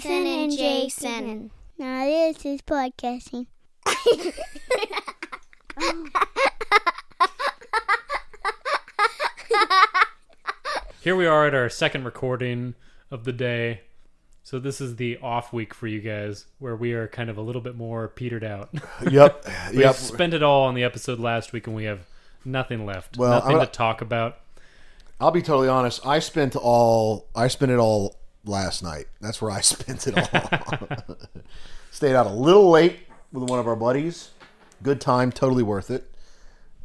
Ethan and Jason. Now this is podcasting. Here we are at our second recording of the day. So this is the off week for you guys, where we are kind of a little bit more petered out. Yep. We spent it all on the episode last week, and we have nothing left. Well, nothing to talk about. I'll be totally honest. I spent it all last night. That's where I spent it all. Stayed out a little late with one of our buddies. Good time, totally worth it.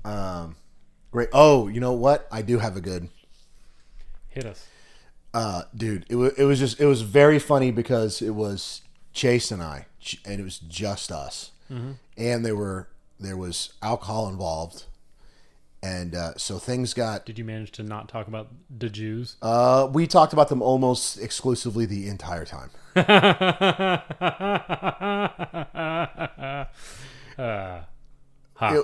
Great. Oh, you know what? I do have a good. Hit us. Dude, it was very funny because it was Chase and I, and it was just us, and there was alcohol involved, and so things got. Did you manage to not talk about the Jews? We talked about them almost exclusively the entire time.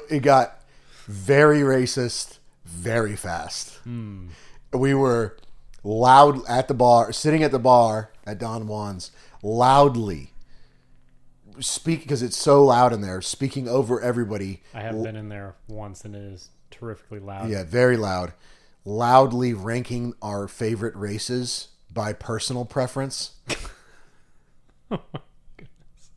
It got very racist very fast. We were loud at the bar, sitting at the bar at Don Juan's, loudly speak because it's so loud in there, speaking over everybody. I have been in there once, and it is terrifically loud. Yeah, very loud. Loudly ranking our favorite races by personal preference. Oh my goodness.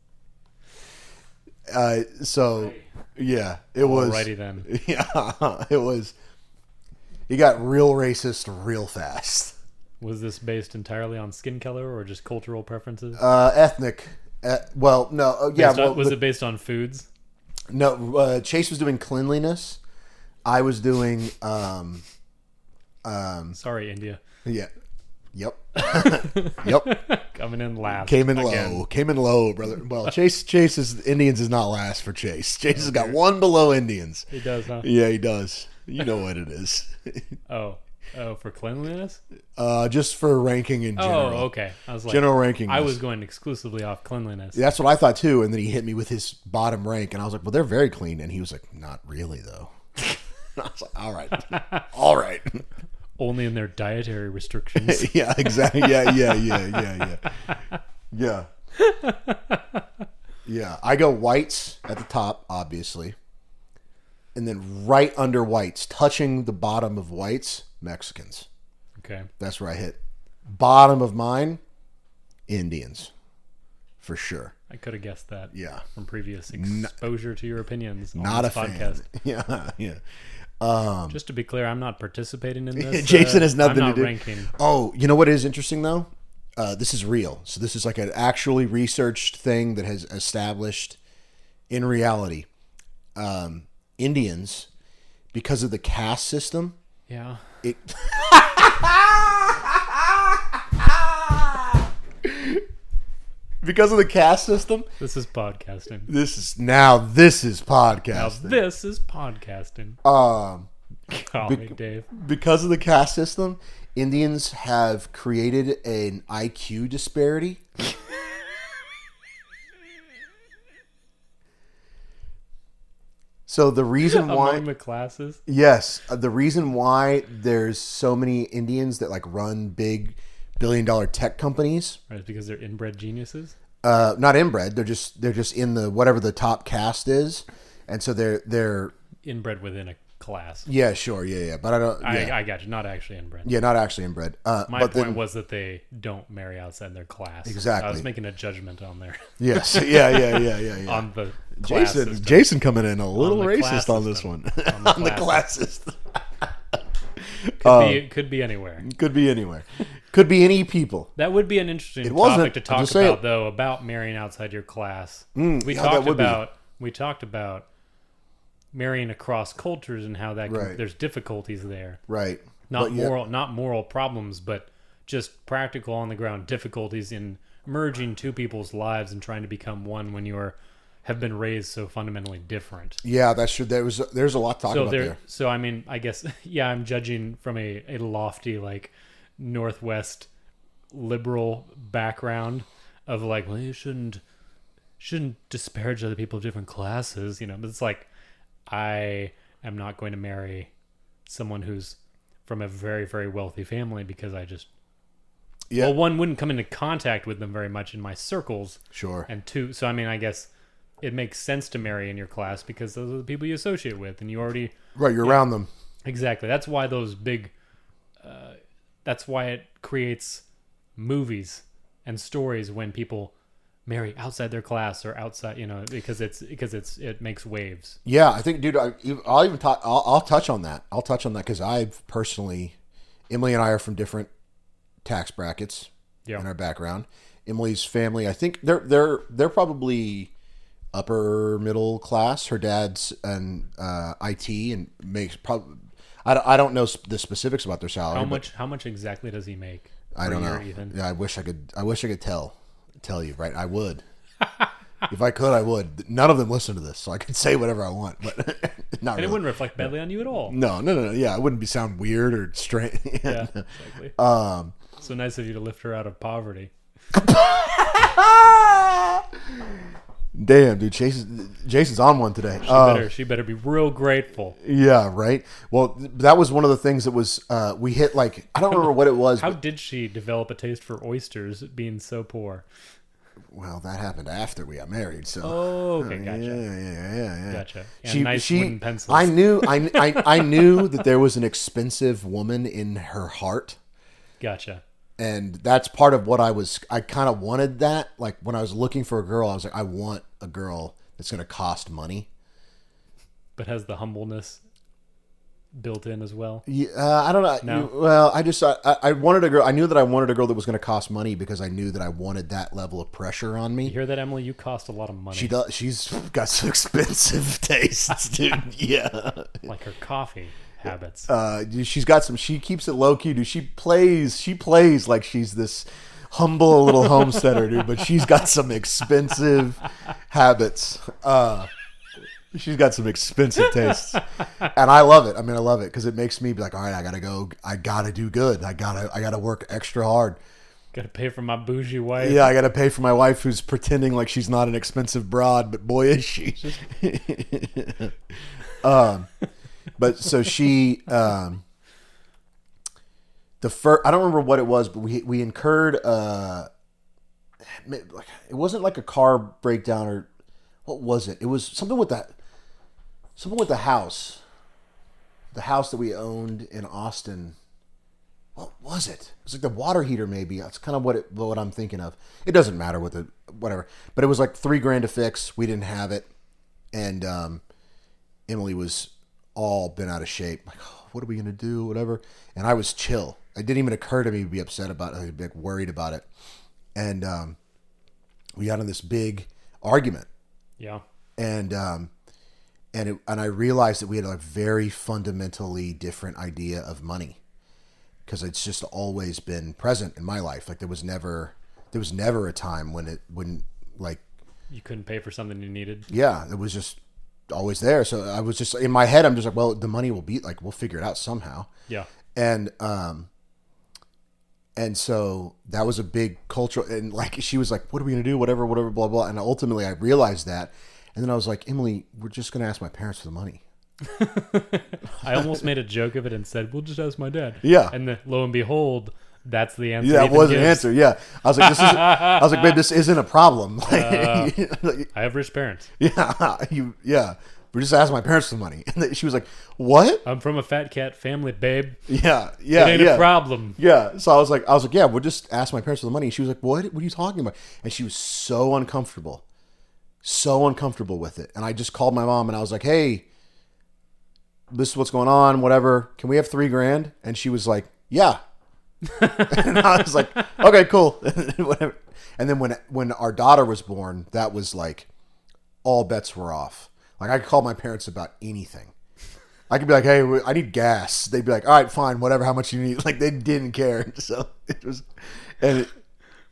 So, yeah, it was. Alrighty then. Yeah, it was. It got real racist real fast. Was this based entirely on skin color or just cultural preferences? Ethnic. Well, no. Was it based on foods? No, Chase was doing cleanliness. I was doing. Sorry, India. Yeah. Yep. Yep. Coming in last. Came in again. low. Came in low, brother. Well, Indians is not last for Chase. Chase has got one below Indians. He does, huh? Yeah, he does. You know what it is. Oh, for cleanliness? Just for ranking in general. Oh, okay. I was like, general ranking. I was going exclusively off cleanliness. That's what I thought too. And then he hit me with his bottom rank, and I was like, "Well, they're very clean." And he was like, "Not really, though." I was like, "All right, all right." Only in their dietary restrictions. Yeah, exactly. Yeah. Yeah, I go whites at the top, obviously. And then right under whites, touching the bottom of whites, Mexicans. Okay. That's where I hit. Bottom of mine, Indians. For sure. I could have guessed that. Yeah. From previous exposure to your opinions on Not a this podcast. fan. Yeah. Just to be clear, I'm not participating in this. Jason has nothing I'm not to do. Ranking. Oh, you know what is interesting though? This is real. So this is like an actually researched thing that has established in reality. Indians, because of the caste system. Yeah. Because of the caste system. This is podcasting. This is podcasting. Now this is podcasting. Call me Dave. Because of the caste system, Indians have created an IQ disparity. So the reason why Among the classes? Yes, the reason why there's so many Indians that like run big billion-dollar tech companies, Right, it's because they're inbred geniuses? not inbred, they're just in the whatever the top caste is, and so they're Inbred within a class. yeah, sure, yeah, but I don't I got you. Not actually inbred. yeah, not actually inbred. My but point then, was that they don't marry outside their class. Exactly. I was making a judgment on their yes, yeah. on the class system. Jason coming in a little the class racist on this system. one. On the on the class class system. Could be anywhere. Could be anywhere. Could be any people. That would be an interesting wasn't. topic to I'll talk just say about, it. though, about marrying outside your class. yeah, that would be. We talked about marrying across cultures and how that Right. there's difficulties there. Right. Not But yeah, not moral problems, but just practical on the ground difficulties in merging two people's lives and trying to become one when you have been raised so fundamentally different. Yeah, that's true. There's a lot to talk about there. So I mean, I guess yeah, I'm judging from a lofty like Northwest liberal background of like, well, you shouldn't disparage other people of different classes, you know. But it's like, I am not going to marry someone who's from a very, very wealthy family because I just Yeah. Well, one, wouldn't come into contact with them very much in my circles, Sure. and two, so I mean, I guess it makes sense to marry in your class because those are the people you associate with, and you already Right, you're around them. exactly. That's why those big. That's why it creates movies and stories when people marry outside their class or outside, because it makes waves. Yeah, I think, dude, I'll touch on that. I'll touch on that because I've personally, Emily and I are from different tax brackets Yeah. in our background. Emily's family, I think they're probably upper middle class. Her dad's an IT and makes probably. I don't know the specifics about their salary. How much exactly does he make? I don't know. Ethan? Yeah, I wish I could tell you. Right, I would. If I could, I would. None of them listen to this, so I could say whatever I want. But not And it really. wouldn't reflect badly on you at all. No. Yeah, it wouldn't sound weird or strange. Yeah, exactly. So nice of you to lift her out of poverty. Damn, dude, Jason's on one today. She better be real grateful. Yeah, right. Well, that was one of the things that was we hit like I don't remember what it was. How But, did she develop a taste for oysters being so poor? well, that happened after we got married. So Oh, okay, gotcha. Yeah. Gotcha. Yeah, nice wooden pencils. I knew that there was an expensive woman in her heart. Gotcha. And that's part of what I kind of wanted that. Like when I was looking for a girl, I was like, I want a girl that's going to cost money. But has the humbleness built in as well? Yeah, I don't know. No? Well, I wanted a girl. I knew that I wanted a girl that was going to cost money because I knew that I wanted that level of pressure on You me. hear that, Emily? You cost a lot of money. She does. She's got some expensive tastes, dude. Yeah. Like her coffee habits. She's got some. She keeps it low key, dude. She plays like she's this humble little homesteader, dude. But she's got some expensive habits. She's got some expensive tastes, and I love it. I mean, I love it because it makes me be like, all right, I gotta go. I gotta do good. I gotta work extra hard. Gotta pay for my bougie wife. Yeah, I gotta pay for my wife who's pretending like she's not an expensive broad, but boy is she. But so she, the first, I don't remember what it was, but we incurred, it wasn't like a car breakdown or what was it? It was something with the house that we owned in Austin. What was it? It was like the water heater, maybe. That's kind of what I'm thinking of. It doesn't matter whatever. But it was like $3,000 to fix. We didn't have it, and Emily was all bent out of shape. Like, oh, what are we gonna do? Whatever. And I was chill. It didn't even occur to me to be upset about it. I'd be like worried about it. And we got in this big argument. Yeah. And I realized that we had a very fundamentally different idea of money, because it's just always been present in my life. Like there was never a time when like You couldn't pay for something you needed. yeah, it was just always there. So I was just in my head, I'm just like, well, the money will be like, we'll figure it out somehow. Yeah. And so that was a big cultural, and like she was like, what are we gonna do? Whatever, blah blah. And ultimately I realized that, and then I was like, Emily, we're just gonna ask my parents for the money. I almost made a joke of it and said, we'll just ask my dad. Yeah. And then, lo and behold, that's the answer. Yeah, that Ethan was an gives. answer. Yeah, I was like, babe, this isn't a problem. I have rich parents. yeah. We just asked my parents for the money, and she was like, "What?" I'm from a fat cat family, babe. Yeah, It ain't yeah. a problem. Yeah. So I was like, yeah, we'll just ask my parents for the money. And she was like, what are you talking about? And she was so uncomfortable with it. And I just called my mom and I was like, hey, this is what's going on. Whatever. Can we have $3,000? And she was like, yeah. And I was like, okay, cool. Whatever. And then when our daughter was born, that was like, all bets were off. Like I could call my parents about anything. I could be like, hey, I need gas. They'd be like, all right, fine, whatever, how much you need. Like they didn't care. So it was, and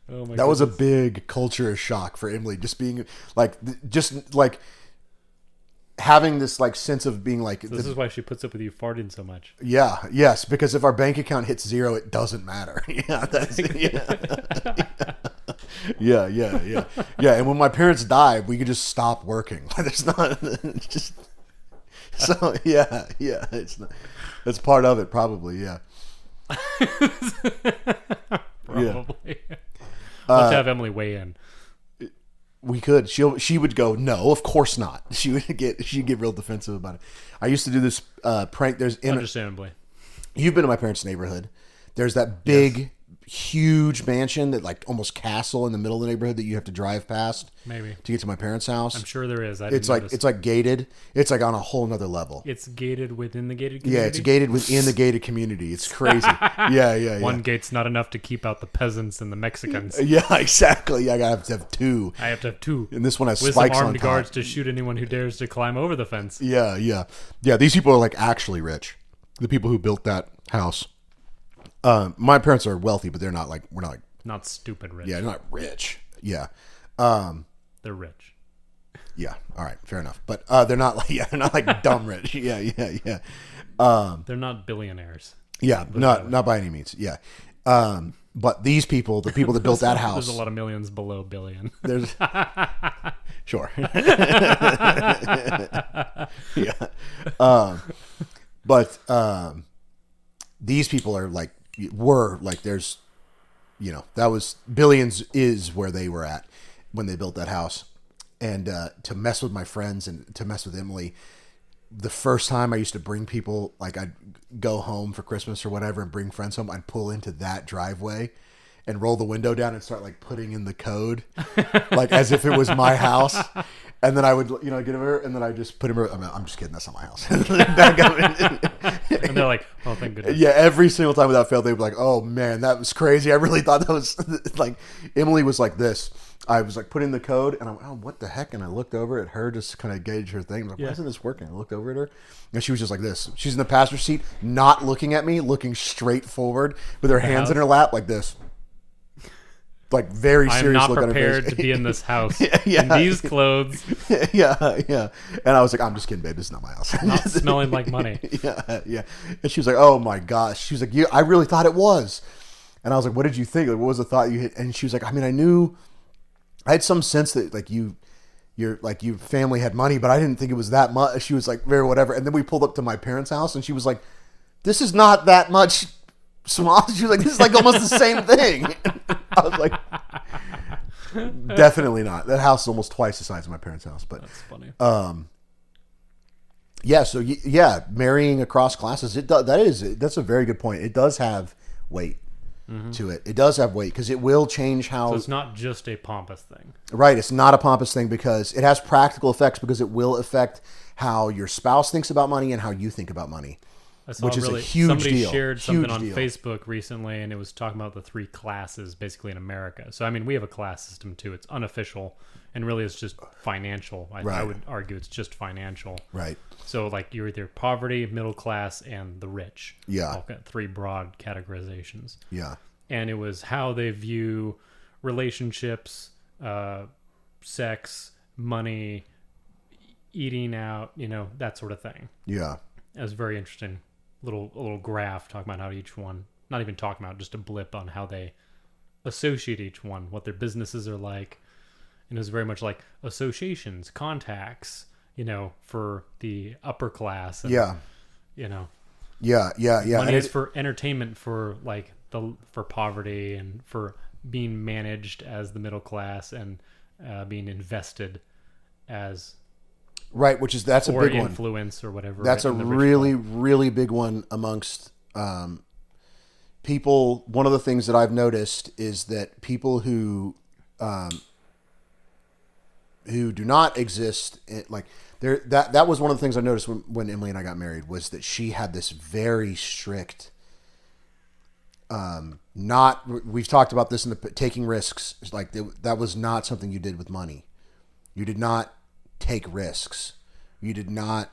that was a big culture shock for Emily. Just being like, having this like sense of being like. So this is why she puts up with you farting so much. Yeah. Yes. Because if our bank account hits zero, it doesn't matter. Yeah. That's yeah. Yeah. And when my parents died, we could just stop working. There's not just. So yeah, it's not, that's part of it probably. Yeah. Probably. Let's have Emily weigh in. We could. She would go, no, of course not. She'd get real defensive about it. I used to do this prank. Understandably. You've been to my parents' neighborhood. There's that big, huge mansion that like almost castle in the middle of the neighborhood that you have to drive past. Maybe to get to my parents' house. I'm sure there is. It's like gated. It's like on a whole nother level. It's gated within the gated community. Yeah, it's gated within the gated community. It's crazy. Yeah. One gate's not enough to keep out the peasants and the Mexicans. Yeah, exactly. I have to have two. I have to have two. And this one has with spikes some on armed top. guards to shoot anyone who dares to climb over the fence. Yeah. These people are like actually rich. The people who built that house. My parents are wealthy, but we're not like not stupid rich. Yeah, they're not rich. Yeah. They're rich. Yeah. All right. Fair enough. But they're not like dumb rich. Yeah. They're not billionaires. Yeah. Not by any means. Yeah. But these people, the people that built that house, there's a lot of millions below billion. There's sure. Yeah. But these people are like there's that was billions is where they were at when they built that house. And to mess with my friends and to mess with Emily, the first time I used to bring people, like I'd go home for Christmas or whatever and bring friends home, I'd pull into that driveway and roll the window down and start like putting in the code, like as if it was my house. And then I would, get over and then I just put him. I'm just kidding. That's not my house. Back up. And they're like, "Oh, thank goodness." Yeah, every single time without fail, they'd be like, "Oh man, that was crazy. I really thought that was like." Emily was like this. I was like putting the code, and I'm like, "Oh, what the heck?" And I looked over at her just to kind of gauge her thing. I'm like, "Why isn't this working?" I looked over at her, and she was just like this. She's in the passenger seat, not looking at me, looking straight forward with her hands in her lap, like this. Like very serious. I'm not look prepared on her face. to be in this house Yeah. in these clothes. Yeah. And I was like, I'm just kidding, babe. This is not my house. Not smelling like money. Yeah. And she was like, oh my gosh. She was like, yeah, I really thought it was. And I was like, what did you think? Like, what was the thought you hit? And she was like, I mean, I had some sense that like your family had money, but I didn't think it was that much. She was like, very whatever. And then we pulled up to my parents' house, and she was like, this is not that much small. She was like, this is like almost the same thing. I was like, definitely not. That house is almost twice the size of my parents' house. But that's funny. Yeah. So marrying across classes, that's a very good point. It does have weight to it. It does have weight because it will change how. So it's not just a pompous thing, right? It's not a pompous thing because it has practical effects because it will affect how your spouse thinks about money and how you think about money. Which is a huge somebody deal. Shared something on deal. Facebook recently, and it was talking about the 3 classes basically in America. So I mean, we have a class system too. It's unofficial, and really it's just financial. I would argue it's just financial. Right. So like you're either poverty, middle class, and the rich. Yeah. All got 3 broad categorizations. Yeah. And it was how they view relationships, sex, money, eating out, that sort of thing. Yeah. It was very interesting. A little graph talking about how each one, not even talking about, just a blip on how they associate each one, what their businesses are like. And it was very much like associations, contacts, for the upper class. And, Yeah. Yeah. Money is for entertainment for like for poverty and for being managed as the middle class and being invested as right, that's a big one. Or influence or whatever. That's a really, really big one amongst people. One of the things that I've noticed is that people who do not exist, that was one of the things I noticed when Emily and I got married was that she had this very strict. We've talked about this in the taking risks. Like that was not something you did with money. You did not take risks. You did not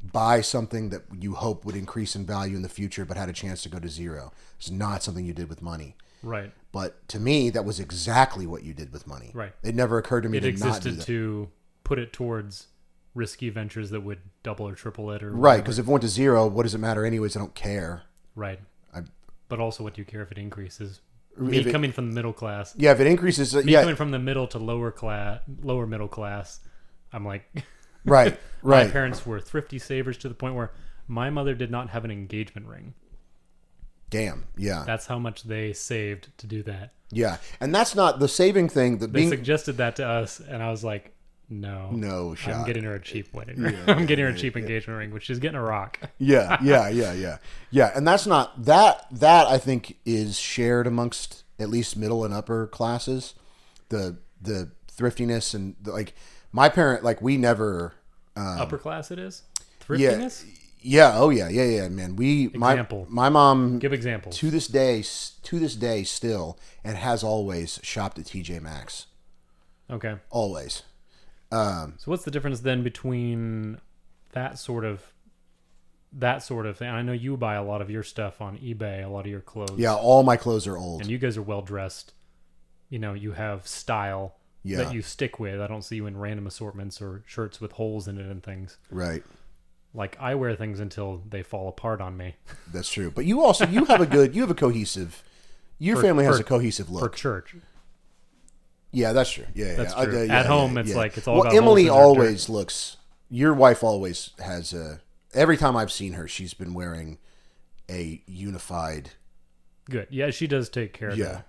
buy something that you hope would increase in value in the future but had a chance to go to zero. It's not something you did with money. Right. But to me, that was exactly what you did with money. Right. It never occurred to me to not do that. It existed to put it towards risky ventures that would double or triple it. Right, because if it went to zero, what does it matter anyways? I don't care. Right. But also, what do you care if it increases? Coming from the middle class. Yeah, if it increases... coming from the middle to lower middle class, I'm like... Right. My parents were thrifty savers to the point where my mother did not have an engagement ring. Damn. Yeah. That's how much they saved to do that. Yeah. And that's not the saving thing. They suggested that to us, and I was like, no shot. I'm getting her a cheap wedding ring. I'm getting her a cheap engagement ring, which is getting a rock. Yeah. And that's not that I think is shared amongst at least middle and upper classes. The thriftiness and like my parent, like we never Upper class it is? Thriftiness? Yeah. Oh yeah, man. Example. My mom Give examples. to this day still and has always shopped at TJ Maxx. Okay. Always. So what's the difference then between that sort of thing? I know you buy a lot of your stuff on eBay, a lot of your clothes. Yeah, all my clothes are old. And you guys are well dressed. You know, you have style that you stick with. I don't see you in random assortments or shirts with holes in it and things. Right. Like I wear things until they fall apart on me. That's true. But you have a cohesive. Your family has a cohesive look For church. Yeah, that's true. Yeah, that's yeah. true. Yeah, At home, it's like it's all about Emily holes in always looks. Your wife always has a. Every time I've seen her, she's been wearing a unified. Good. Yeah, she does take care of that.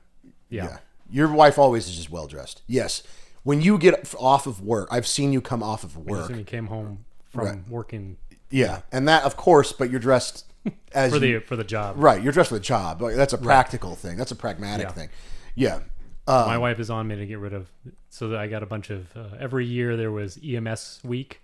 Yeah. Your wife always is just well dressed. Yes. When you get off of work, I've seen you come off of work. When you came home from working. Yeah, and that of course, but you're dressed as for the job. Right, you're dressed for the job. That's a practical thing. That's a pragmatic thing. Yeah. My wife is on me to get rid of, so that I got a bunch of, every year there was EMS week,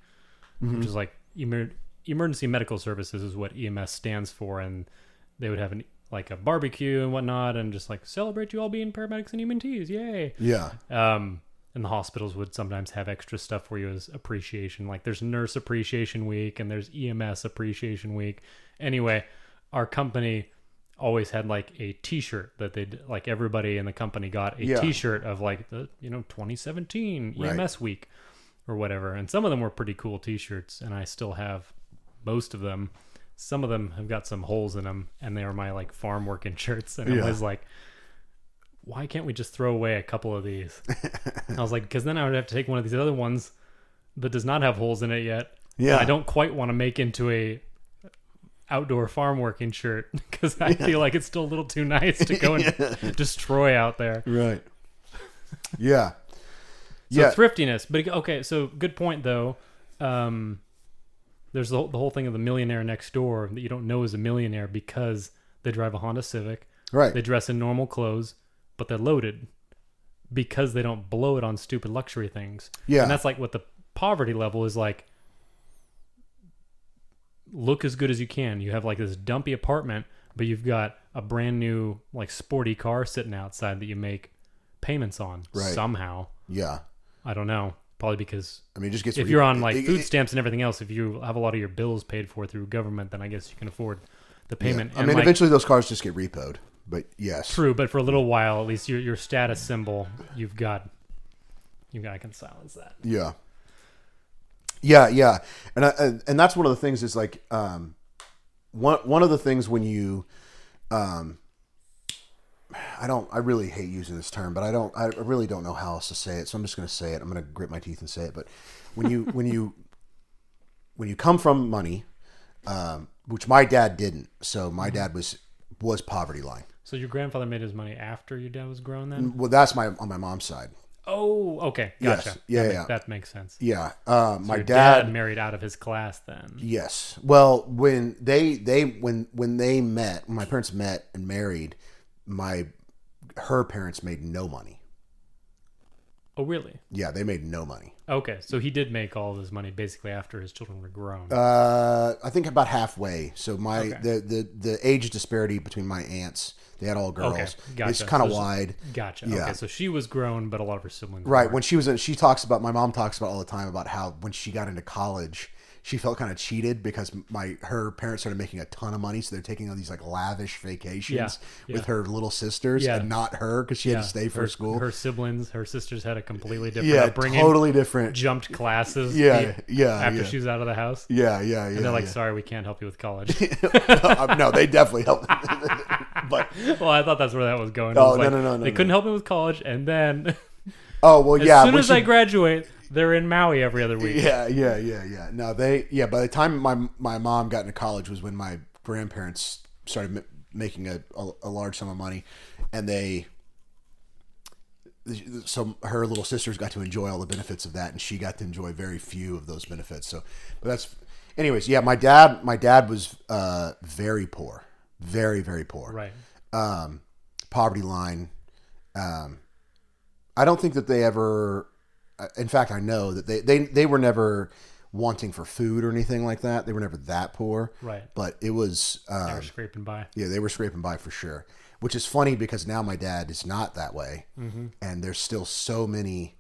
which is like emergency medical services is what EMS stands for. And they would have like a barbecue and whatnot and just like celebrate you all being paramedics and EMTs. Yay. Yeah. And the hospitals would sometimes have extra stuff for you as appreciation. Like there's nurse appreciation week and there's EMS appreciation week. Anyway, our company always had like a t-shirt that like everybody in the company got a t-shirt of like the 2017 EMS week or whatever, and some of them were pretty cool t-shirts, and I still have most of them. Some of them have got some holes in them, and they are my like farm working shirts, and I was like, why can't we just throw away a couple of these? I was like, because then I would have to take one of these other ones that does not have holes in it yet. Yeah, I don't quite want to make into a outdoor farm working shirt because I feel like it's still a little too nice to go and destroy out there. Right. Yeah. So thriftiness. But okay, so good point though. There's the whole thing of the millionaire next door that you don't know is a millionaire because they drive a Honda Civic. Right. They dress in normal clothes, but they're loaded because they don't blow it on stupid luxury things. Yeah. And that's like what the poverty level is like. Look as good as you can. You have like this dumpy apartment, but you've got a brand new like sporty car sitting outside that you make payments on somehow. Yeah. I don't know. Probably because it just gets if you're on like food stamps and everything else, if you have a lot of your bills paid for through government, then I guess you can afford the payment. Yeah. I mean, like, eventually those cars just get repoed, but yes. True, but for a little while, at least your status symbol, you've got I can silence that. Yeah. Yeah, and that's one of the things is like one of the things when you I really hate using this term, but I really don't know how else to say it, so I'm just going to say it. I'm going to grit my teeth and say it. But when you come from money, which my dad didn't, so my dad was poverty line. So your grandfather made his money after your dad was grown, then? Well, that's on my mom's side. Oh, okay. Gotcha. Yes. That makes sense. Yeah. So my your dad married out of his class then. Yes. Well, when they met, when my parents met and married, her parents made no money. Oh, really? Yeah, they made no money. Okay, so he did make all of his money basically after his children were grown. I think about halfway. So the age disparity between my aunts, they had all girls. Okay, gotcha. It's kind of wide. Gotcha. Yeah. Okay, so she was grown, but a lot of her siblings right. weren't. When she was my mom talks about all the time about how when she got into college, she felt kind of cheated because her parents started making a ton of money, so they're taking all these like lavish vacations with her little sisters and not her because she had to stay for school. Her sisters had a completely different upbringing. Totally different. Jumped classes. After she was out of the house. Yeah. And they're like, sorry, we can't help you with college. No, they definitely helped. But well, I thought that's where that was going. Oh, no. They couldn't help me with college, and then as soon as I graduate, they're in Maui every other week. Yeah. No, by the time my mom got into college was when my grandparents started making a large sum of money, and so her little sisters got to enjoy all the benefits of that, and she got to enjoy very few of those benefits. So, but that's, anyways, yeah. My dad was very poor, very, very poor. Right. Poverty line. I don't think that they ever. In fact, I know that they were never wanting for food or anything like that. They were never that poor. Right. But it was. They were scraping by. Yeah, they were scraping by for sure. Which is funny because now my dad is not that way, and there's still so many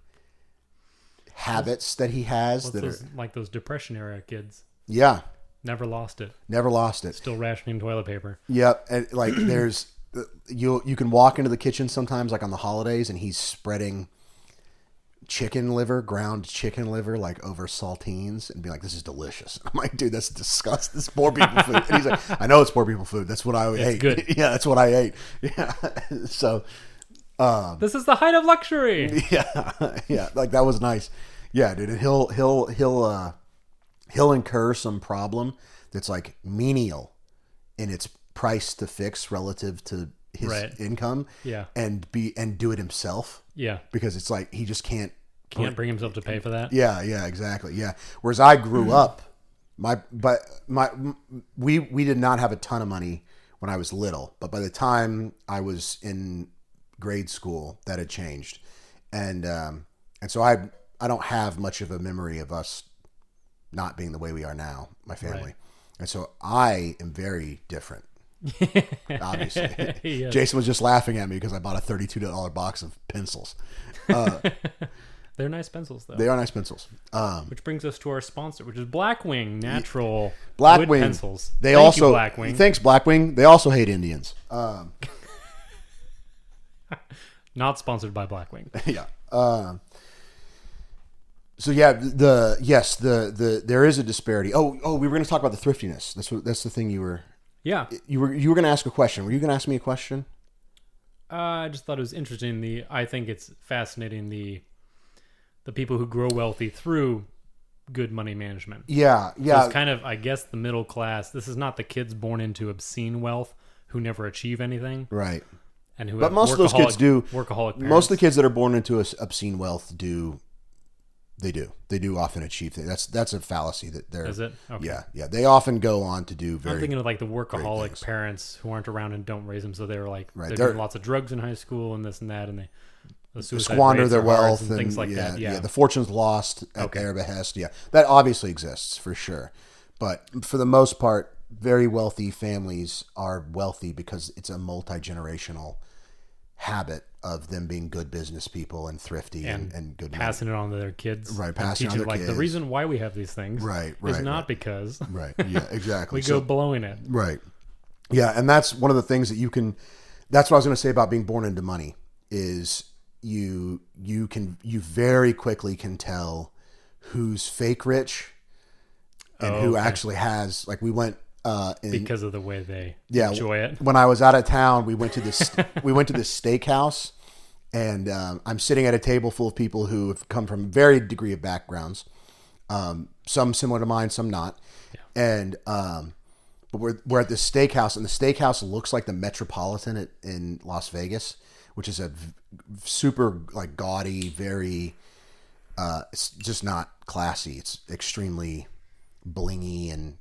habits that he has that those, are like those Depression era kids. Yeah, Never lost it. never lost it. Still rationing toilet paper. Yep, and like there's you can walk into the kitchen sometimes like on the holidays, and he's spreading ground chicken liver, like over saltines, and be like, "This is delicious." I'm like, "Dude, that's disgusting. This is poor people food." And he's like, "I know it's poor people food. That's what I ate. good. Yeah, that's what I ate." Yeah, so This is the height of luxury. yeah, like that was nice. Yeah, dude, and he'll incur some problem that's like menial in its price to fix relative to his Right. income. Yeah. and do it himself. Yeah. Because it's like he just can't Bring himself to pay for that. Yeah, exactly. Yeah. Whereas I grew up, we did not have a ton of money when I was little, but by the time I was in grade school, that had changed, and so I don't have much of a memory of us not being the way we are now, my family, Right. and so I am very different. Obviously, Yes. Jason was just laughing at me because I bought a $32 box of pencils. They're nice pencils, though. They are nice pencils. Which brings us to our sponsor, which is Blackwing Natural Blackwing Wood Pencils. They Thank also you, Blackwing. Thanks, Blackwing. They also hate Indians. Not sponsored by Blackwing. Yeah. So yeah, there is a disparity. Oh, we were going to talk about the thriftiness. That's the thing you were Yeah. going to ask a question. Were you going to ask me a question? I just thought it was interesting. I think it's fascinating the people who grow wealthy through good money management. Yeah. So it's kind of, I guess, the middle class. This is not the kids born into obscene wealth who never achieve anything. Right. And who But have most of those kids do. Workaholic parents. Most of the kids that are born into obscene wealth do. They do often achieve things. That's a fallacy that they're. Is it? Okay. Yeah. They often go on to do very. I'm thinking of like the things. workaholic parents who aren't around and don't raise them, so they're like Right. they're They're- doing lots of drugs in high school and this and that, and they suicide squander rates their are hard wealth and things like that. Yeah. The fortune's lost at their behest. Yeah, that obviously exists for sure. But for the most part, very wealthy families are wealthy because it's a multi-generational habit of them being good business people and thrifty and good money. passing it on to their kids. Right, and passing on teaching, their like kids. the reason why we have these things Right, is not right. because Right. Yeah. Exactly. we go blowing it. Right. Yeah, and that's one of the things that you can. That's what I was going to say about being born into money is you very quickly can tell who's fake rich and who actually has. Like we went Because of the way they yeah, enjoy it. When I was out of town, we went to this steakhouse, and I'm sitting at a table full of people who have come from varied degree of backgrounds, some similar to mine, some not, and but we're at this steakhouse, and the steakhouse looks like the Metropolitan in Las Vegas, which is a super like gaudy, very it's just not classy. It's extremely blingy and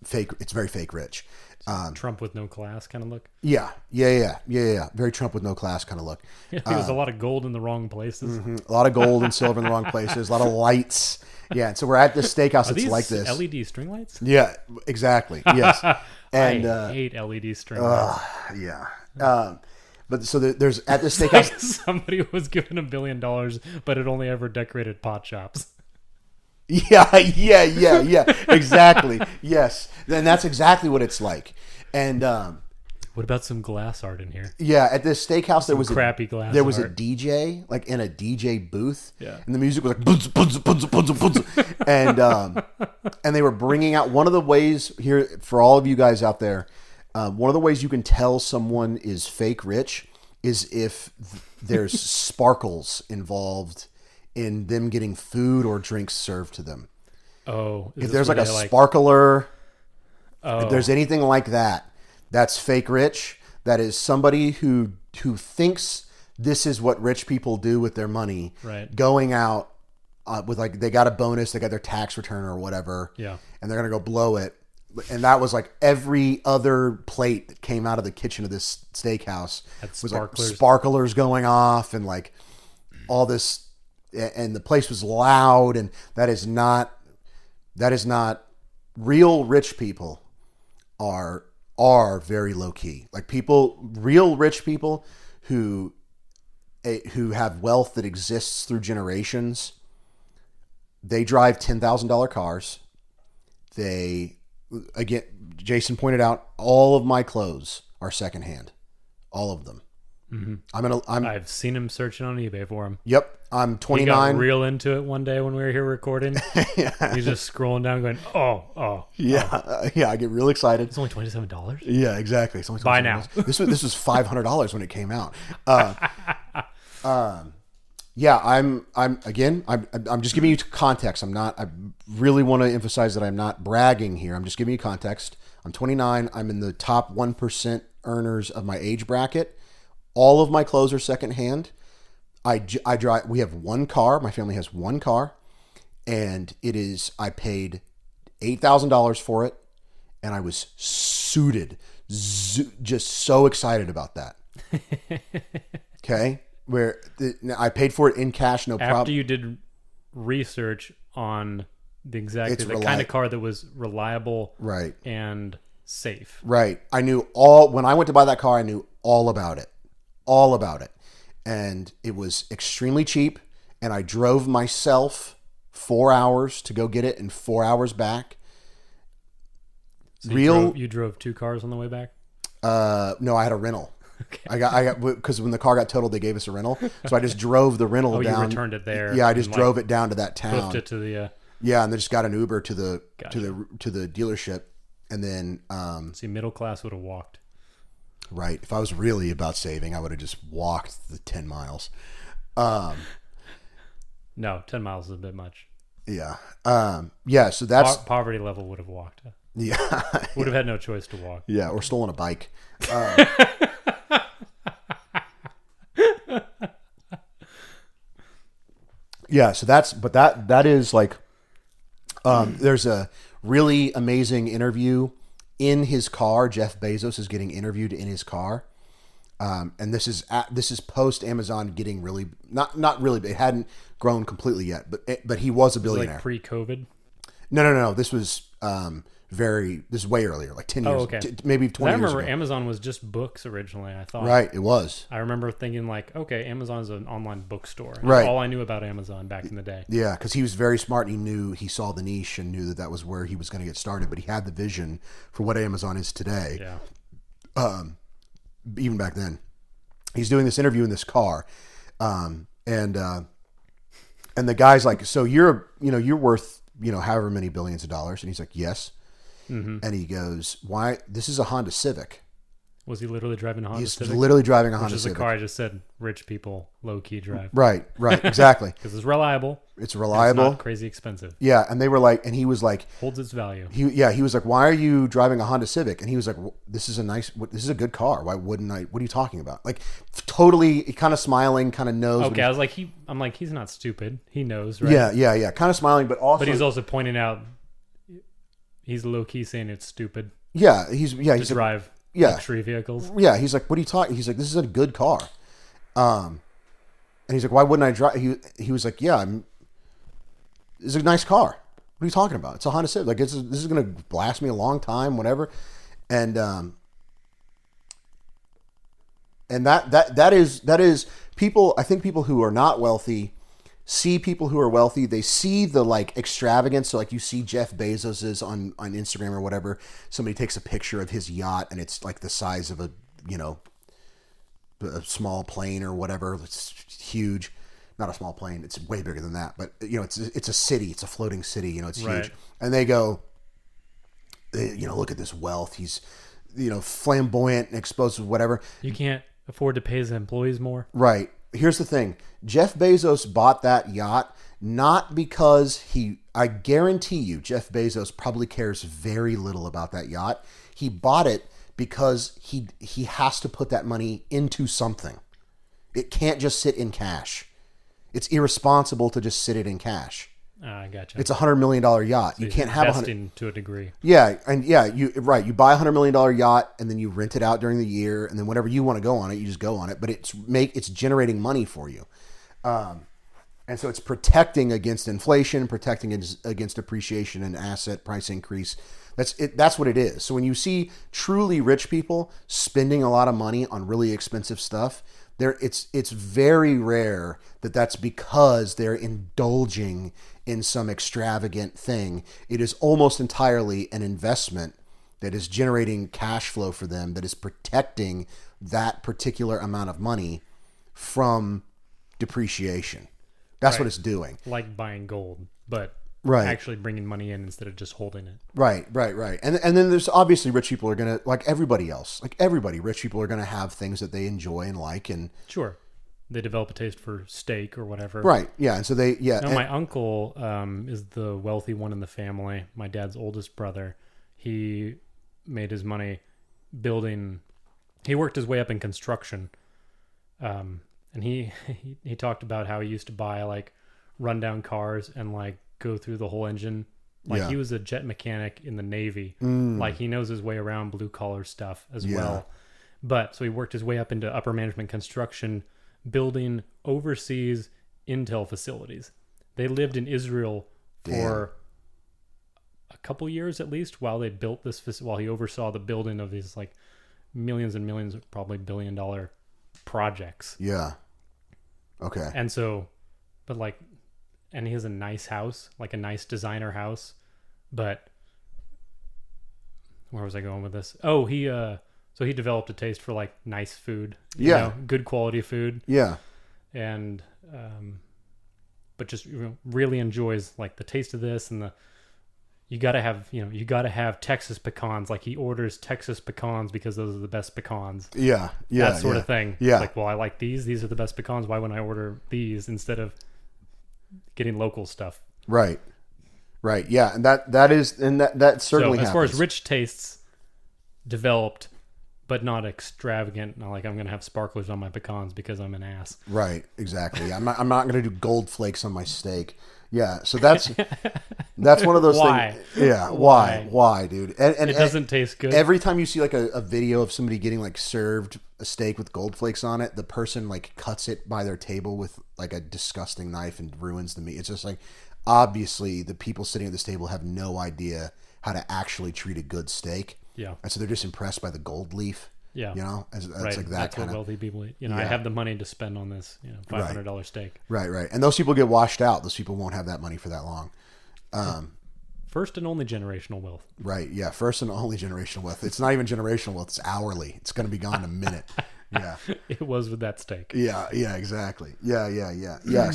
fake. It's very fake rich. Trump with no class kind of look. Yeah. Very Trump with no class kind of look. There's a lot of gold in the wrong places. A lot of gold and silver in the wrong places. A lot of lights. Yeah. And so we're at this steakhouse. Are It's these like this. LED string lights? Yeah. Exactly. Yes. And I hate LED string lights. yeah. But so there's at this steakhouse. Somebody was given $1 billion, but it only ever decorated pot shops. Yeah. Exactly. Yes. Then that's exactly what it's like. And What about some glass art in here? yeah, at this steakhouse there was crappy glass There was a art. DJ like in a DJ booth. Yeah. And the music was like bunz, bunz, bunz, bunz, bunz. And they were bringing out one of the ways here for all of you guys out there. One of the ways you can tell someone is fake rich is if there's sparkles involved in them getting food or drinks served to them. Oh, is If this there's where like a they, sparkler Oh. If there's anything like that, that's fake rich. That is somebody who thinks this is what rich people do with their money. Right. Going out with like they got a bonus, they got their tax return or whatever. Yeah. And they're gonna go blow it. And that was like every other plate that came out of the kitchen of this steakhouse was like sparklers going off and like all this, and the place was loud. And that is not real rich people are very low key. Like real rich people who have wealth that exists through generations. They drive $10,000 cars. Again, Jason pointed out, all of my clothes are secondhand, all of them. Mm-hmm. I've seen him searching on eBay for them. Yep, I'm 29. He got real into it one day when we were here recording. Yeah. He's just scrolling down, going, "Oh, yeah, yeah." I get real excited. It's only $27. Yeah, exactly. It's only $27. Buy now. This was $500 when it came out. Yeah, I'm just giving you context. I really want to emphasize that I'm not bragging here. I'm just giving you context. I'm 29. I'm in the top 1% earners of my age bracket. All of my clothes are secondhand. I drive. We have one car. My family has one car, and I paid $8,000 for it, and I was suited. Just so excited about that. Okay. I paid for it in cash, no problem. After you did research on the kind of car that was reliable, right, and safe, right. I knew when I went to buy that car, I knew all about it, and it was extremely cheap. And I drove myself 4 hours to go get it and 4 hours back. So you drove 2 cars on the way back? No, I had a rental. Okay. I got because when the car got totaled, they gave us a rental, so I just drove the rental down. You returned it there. Yeah, I just drove it down to that town. Hoofed it to the. Yeah, and then just got an Uber to the dealership, and then. See, middle class would have walked. Right. If I was really about saving, I would have just walked the 10 miles. No, 10 miles is a bit much. Yeah. Yeah. So that's poverty level would have walked. Yeah. Would have had no choice to walk. Yeah, or stolen a bike. Yeah, so that is like, there's a really amazing interview in his car. Jeff Bezos is getting interviewed in his car. And this is post Amazon getting really, not really, it hadn't grown completely yet, but he was a billionaire. Like pre-COVID? No. This was, this is way earlier, like 10 years, oh, okay. Maybe 20 years ago. I remember Amazon was just books originally, I thought. Right, it was. I remember thinking like, okay, Amazon's an online bookstore. Right. All I knew about Amazon back in the day. Yeah, because he was very smart. And he saw the niche and knew that was where he was going to get started. But he had the vision for what Amazon is today. Yeah. Even back then. He's doing this interview in this car. And the guy's like, so you're worth, however many billions of dollars. And he's like, yes. Mm-hmm. And he goes, why? This is a Honda Civic. Was he literally driving a Honda Civic? He's literally driving a Honda Civic. Which is Civic. a car I just said rich people low-key drive. Right, exactly. Because it's reliable. It's reliable. It's not crazy expensive. Yeah, and they were like, and he was like... Holds its value. He was like, why are you driving a Honda Civic? And he was like, this is a good car. Why wouldn't I? What are you talking about? Like, totally kind of smiling, kind of knows. Okay, I was like, he's not stupid. He knows, right? Yeah. Kind of smiling, but also... But he's also pointing out... He's low-key saying it's stupid. Yeah, he's drive luxury vehicles. Yeah, he's like, what are you talking? He's like, this is a good car. And he's like, why wouldn't I drive? He was like, yeah, it's a nice car. What are you talking about? It's a Honda Civic. Like, this is going to last me a long time, whatever. And that is people. I think people who are not wealthy see people who are wealthy. They see the like extravagance. So like you see Jeff Bezos's on Instagram or whatever. Somebody takes a picture of his yacht and it's like the size of a small plane or whatever. It's huge. Not a small plane. It's way bigger than that. But it's a city. It's a floating city. It's huge. Right. And they go, look at this wealth. He's flamboyant and exposed, whatever. You can't afford to pay his employees more. Right. here's the thing. Jeff Bezos bought that yacht not because I guarantee you Jeff Bezos probably cares very little about that yacht. He bought it because he has to put that money into something. It can't just sit in cash. It's irresponsible to just sit it in cash. I gotcha. It's $100 million yacht. So you he's can't have investing to a degree. Yeah, and yeah, you buy a $100 million yacht and then you rent it out during the year, and then whenever you want to go on it, you just go on it. But it's generating money for you, and so it's protecting against inflation, protecting against depreciation and asset price increase. That's what it is. So when you see truly rich people spending a lot of money on really expensive stuff, it's very rare that that's because they're indulging in some extravagant thing. It is almost entirely an investment that is generating cash flow for them, that is protecting that particular amount of money from depreciation. That's what it's doing. Like buying gold, but Right. actually bringing money in instead of just holding it. Right. And then there's obviously rich people are going to, like everybody else, rich people are going to have things that they enjoy and like. And Sure. They develop a taste for steak or whatever. right. Yeah. And so My uncle is the wealthy one in the family. My dad's oldest brother. He made his money building. He worked his way up in construction. And he talked about how he used to buy like rundown cars and like go through the whole engine. Like he was a jet mechanic in the Navy. Like he knows his way around blue collar stuff as well. But so he worked his way up into upper management construction, building overseas intel facilities. They lived in Israel for a couple years at least while they built this, while he oversaw the building of these like millions and millions, probably $1 billion projects. Yeah. Okay. And so, but like, and he has a nice house, like a nice designer house, but where was I going with this? Oh, so he developed a taste for like nice food, you know, good quality food. Yeah. And, but just really enjoys like the taste of this and you gotta have Texas pecans. Like he orders Texas pecans because those are the best pecans. Yeah. That sort of thing. Yeah. Like, well, I like these. These are the best pecans. Why wouldn't I order these instead of getting local stuff? Right. Yeah. And that certainly so as far happens. as rich tastes developed, but not extravagant. Not like I'm going to have sparklers on my pecans because I'm an ass. Right. Exactly. I'm not going to do gold flakes on my steak. Yeah. So that's one of those Why? things. Yeah. Why, dude? And It doesn't taste good. Every time you see like a video of somebody getting like served a steak with gold flakes on it, the person like cuts it by their table with like a disgusting knife and ruins the meat. It's just like, obviously the people sitting at this table have no idea how to actually treat a good steak. Yeah. And so they're just impressed by the gold leaf. Yeah. You know, it's right. like that That's kind what of wealthy people, I have the money to spend on this, $500 steak. Right. And those people get washed out. Those people won't have that money for that long. First and only generational wealth. Right. Yeah. First and only generational wealth. It's not even generational wealth. It's hourly. It's going to be gone in a minute. Yeah. It was with that steak. Yeah. Exactly. Yeah.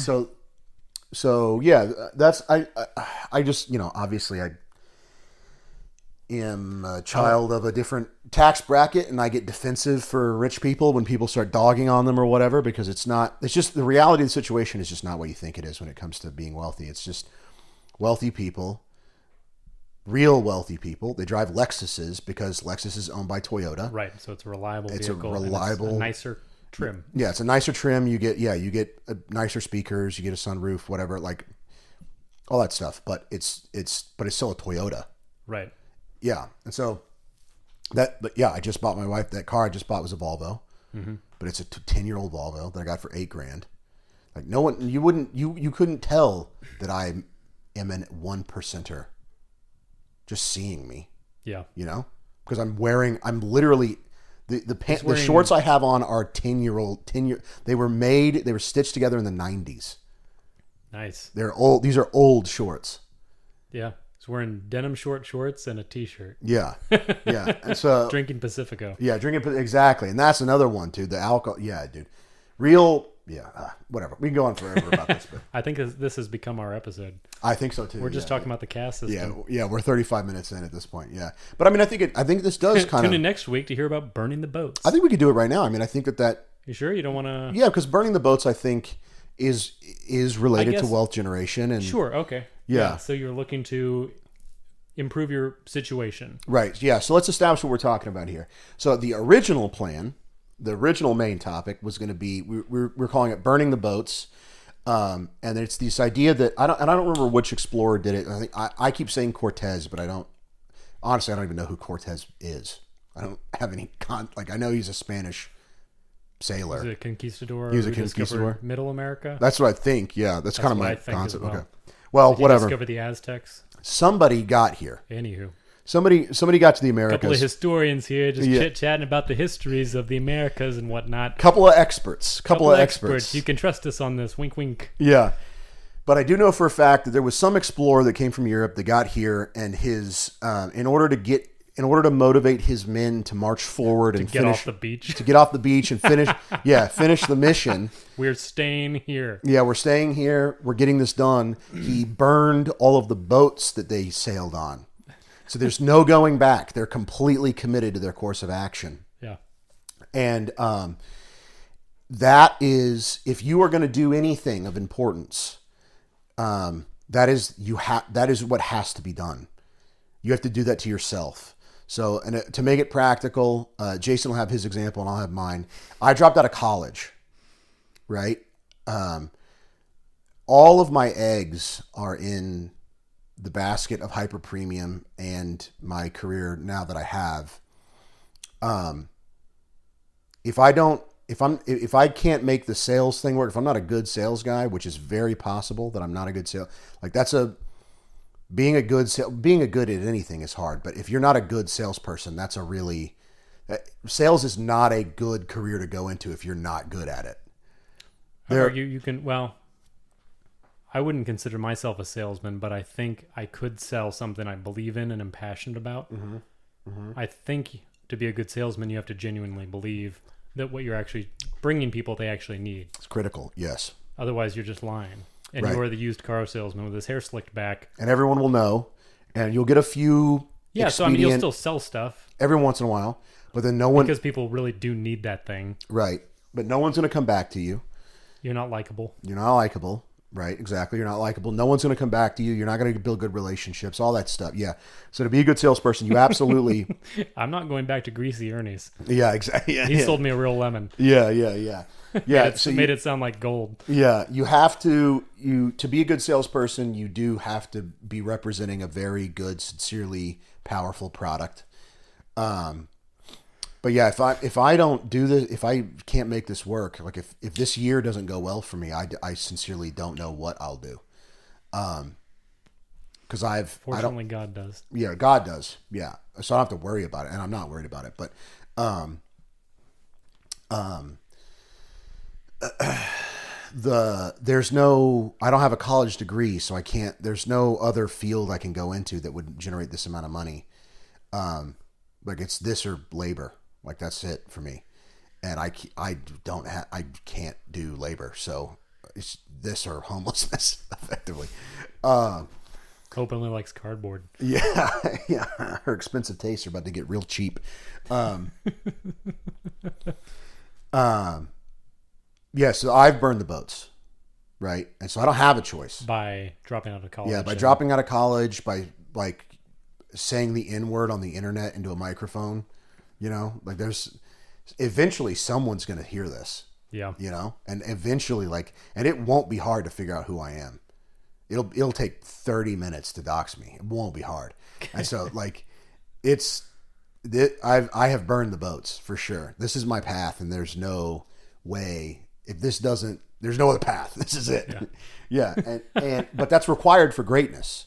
So yeah, that's, I just, obviously I am a child of a different tax bracket and I get defensive for rich people when people start dogging on them or whatever, because it's just the reality of the situation is just not what you think it is when it comes to being wealthy. It's just wealthy people, real wealthy people. They drive Lexuses because Lexus is owned by Toyota. Right. So it's a reliable It's vehicle. a reliable, and it's a nicer trim. Yeah. It's a nicer trim. You get nicer speakers, you get a sunroof, whatever, like all that stuff, but it's still a Toyota. Right. Yeah. And so I just bought my wife, that car I just bought was a Volvo, but it's a 10-year-old Volvo that I got for $8,000. Like no one, you couldn't tell that I am an 1%er just seeing me, Yeah. because I'm literally the shorts I have on are 10-year-old, they were stitched together in the 90s. Nice. They're old. These are old shorts. Yeah. He's wearing denim shorts and a t-shirt. Yeah. And so Drinking Pacifico. yeah, drinking exactly, and that's another one too. The alcohol, yeah, dude, real, yeah, whatever. We can go on forever about this, but I think this has become our episode. I think so too. We're just talking about the caste system. Yeah, we're 35 minutes in at this point. Yeah, but I mean, I think this does kind Tune in of. next week to hear about burning the boats. I think we could do it right now. I mean, I think that You sure you don't want to? Yeah, because burning the boats, I think, is related to guess- wealth generation. And Sure. Okay. Yeah. So you're looking to improve your situation. Right. Yeah. So let's establish what we're talking about here. So the original plan, the original main topic was going to be we're calling it burning the boats, and it's this idea that I don't remember which explorer did it. I think I keep saying Cortez, but I don't even know who Cortez is. I don't have any I know he's a Spanish sailor. Is it a conquistador? He was a who discovered conquistador? Middle America. That's what I think. Yeah, that's kind of what my I think as concept. well. Okay. Well, Did he whatever. discover the Aztecs? Somebody got here. Anywho. Somebody got to the A couple of Americas. historians here just Yeah. chit-chatting about the histories of the Americas and whatnot. Couple of experts. Couple of experts. You can trust us on this. Wink, wink. Yeah. But I do know for a fact that there was some explorer that came from Europe that got here, and his in order to motivate his men to march forward and Get finish off the beach. to get off the beach and finish finish the mission. We're staying here. Yeah, we're staying here. We're getting this done. He burned all of the boats that they sailed on. So there's no going back. They're completely committed to their course of action. Yeah. And that is, if you are going to do anything of importance, that is what has to be done. You have to do that to yourself. So, and to make it practical, Jason will have his example and I'll have mine. I dropped out of college, right? All of my eggs are in the basket of hyper premium and my career now that I have. If I can't make the sales thing work, if I'm not a good sales guy, which is very possible that I'm not a good sales, being a good at anything is hard, but if you're not a good salesperson, sales is not a good career to go into if you're not good at it. You can, well, I wouldn't consider myself a salesman, but I think I could sell something I believe in and am passionate about. Mm-hmm. Mm-hmm. I think to be a good salesman, you have to genuinely believe that what you're actually bringing people they actually need. It's critical, yes. Otherwise, you're just lying. And Right. you're the used car salesman with his hair slicked back. And everyone will know, and you'll get a few So I mean, you'll still sell stuff every once in a while, but then no one, because people really do need that thing. right, but no one's going to come back to you. You're not likable. You're not likable. Right, exactly. You're not likable. No one's going to come back to you. You're not going to build good relationships, all that stuff. Yeah. So to be a good salesperson, you absolutely... I'm not going back to Greasy Ernie's. Yeah, exactly. Yeah, He sold me a real lemon. Yeah. Yeah. Made it sound like gold. Yeah, you have to be a good salesperson, you do have to be representing a very good, sincerely powerful product. But yeah, if I don't do this, if I can't make this work, like if this year doesn't go well for me, I sincerely don't know what I'll do. Because Fortunately, God does. Yeah, God does. Yeah, so I don't have to worry about it, and I'm not worried about it. But I don't have a college degree, so I can't. There's no other field I can go into that would generate this amount of money. Like it's this or labor. Like that's it for me, and I can't do labor, so it's this or homelessness effectively. Hope only likes cardboard. Yeah. Her expensive tastes are about to get real cheap. Yeah, so I've burned the boats, right? And so I don't have a choice. By dropping out of college. Yeah, by dropping out of college, by like saying the N-word on the internet into a microphone, like eventually someone's going to hear this. Yeah. And eventually and it won't be hard to figure out who I am. It'll take 30 minutes to dox me. It won't be hard. And so I have burned the boats for sure. This is my path, and there's no way there's no other path. This is it. Yeah. But that's required for greatness.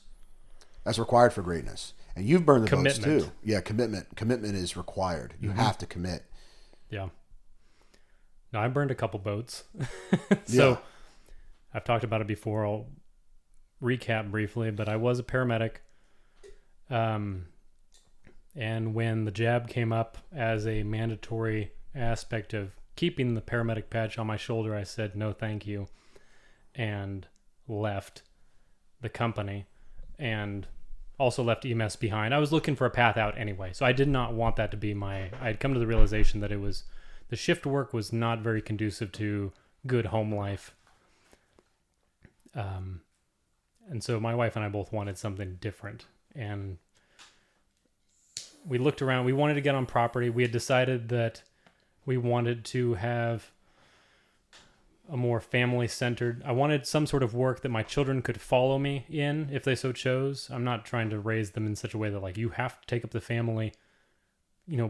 And you've burned the boats too. Yeah. Commitment is required. You have to commit. Yeah. No, I burned a couple boats. So I've talked about it before. I'll recap briefly, but I was a paramedic. And when the jab came up as a mandatory aspect of keeping the paramedic patch on my shoulder, I said, no, thank you. And left the company and also left EMS behind. I was looking for a path out anyway. So I did not want that to be I'd come to the realization that it was the shift work was not very conducive to good home life. And so my wife and I both wanted something different. And we looked around. We wanted to get on property. We had decided that we wanted to have a more family-centered... I wanted some sort of work that my children could follow me in if they so chose. I'm not trying to raise them in such a way that, like, you have to take up the family,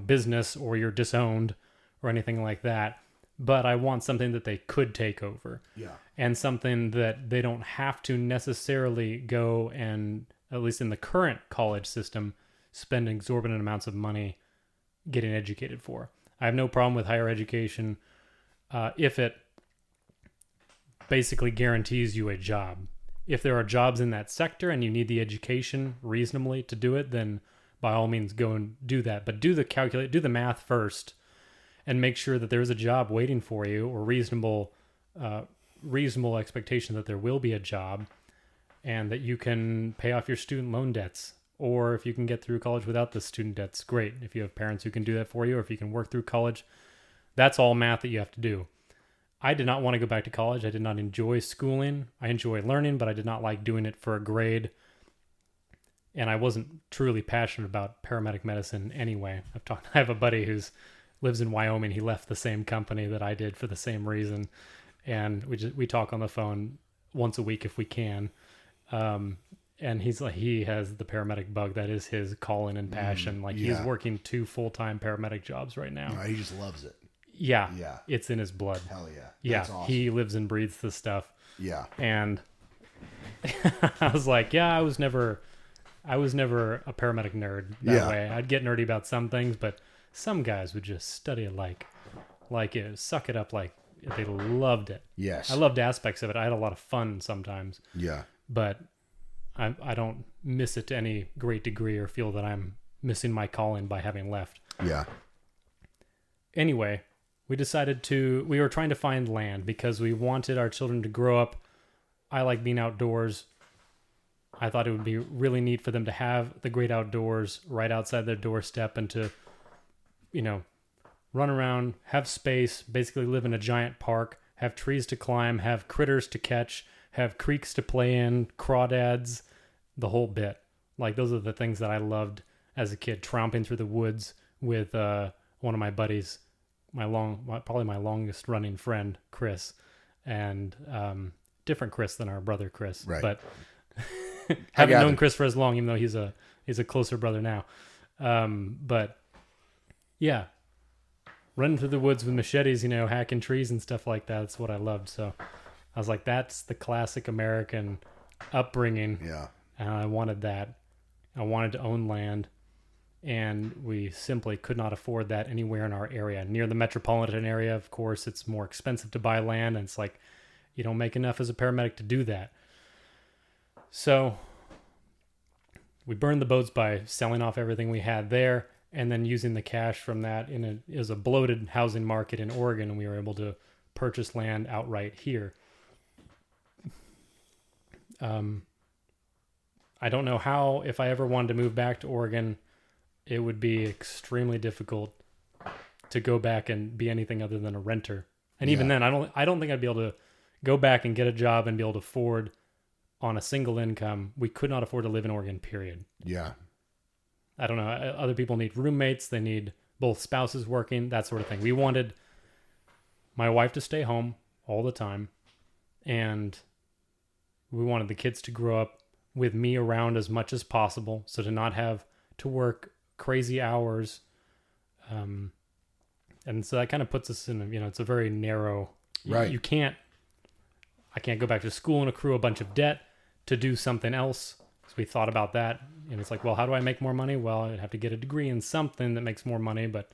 business or you're disowned or anything like that. But I want something that they could take over. Yeah. And something that they don't have to necessarily go and, at least in the current college system, spend exorbitant amounts of money getting educated for. I have no problem with higher education if it basically guarantees you a job. If there are jobs in that sector and you need the education reasonably to do it, then by all means go and do that. But do the math first and make sure that there's a job waiting for you, or reasonable expectation that there will be a job, and that you can pay off your student loan debts. Or if you can get through college without the student debts, great. If you have parents who can do that for you, or if you can work through college, that's all math that you have to do. I did not want to go back to college. I did not enjoy schooling. I enjoy learning, but I did not like doing it for a grade. And I wasn't truly passionate about paramedic medicine anyway. I have a buddy who's lives in Wyoming. He left the same company that I did for the same reason. And we talk on the phone once a week if we can. And he's like, he has the paramedic bug. That is his calling and passion. He's working 2 full-time paramedic jobs right now. No, he just loves it. Yeah. Yeah. It's in his blood. Hell yeah. Yeah. That's awesome. He lives and breathes this stuff. Yeah. And I was like, yeah, I was never a paramedic nerd that way. I'd get nerdy about some things, but some guys would just study it like it, suck it up like they loved it. Yes. I loved aspects of it. I had a lot of fun sometimes. Yeah. But I don't miss it to any great degree or feel that I'm missing my calling by having left. Yeah. Anyway, we were trying to find land because we wanted our children to grow up. I like being outdoors. I thought it would be really neat for them to have the great outdoors right outside their doorstep and to, run around, have space, basically live in a giant park, have trees to climb, have critters to catch, have creeks to play in, crawdads, the whole bit. Like, those are the things that I loved as a kid, tromping through the woods with one of my buddies, probably my longest running friend, Chris, and different Chris than our brother Chris. Right. But haven't known Chris for as long, even though he's a closer brother now. But yeah, running through the woods with machetes, hacking trees and stuff like that. That's what I loved. So I was like, that's the classic American upbringing. Yeah. And I wanted that. I wanted to own land. And we simply could not afford that anywhere in our area. Near the metropolitan area, of course, it's more expensive to buy land. And it's like, you don't make enough as a paramedic to do that. So we burned the boats by selling off everything we had there, and then using the cash from that as a bloated housing market in Oregon, and we were able to purchase land outright here. I don't know how, if I ever wanted to move back to Oregon, it would be extremely difficult to go back and be anything other than a renter. And even then, I don't think I'd be able to go back and get a job and be able to afford on a single income. We could not afford to live in Oregon, period. Yeah. I don't know. Other people need roommates. They need both spouses working, that sort of thing. We wanted my wife to stay home all the time, and we wanted the kids to grow up with me around as much as possible, so to not have to work crazy hours. And so that kind of puts us in, it's a very narrow... Right. I can't go back to school and accrue a bunch of debt to do something else. So we thought about that. And it's like, well, how do I make more money? Well, I'd have to get a degree in something that makes more money, but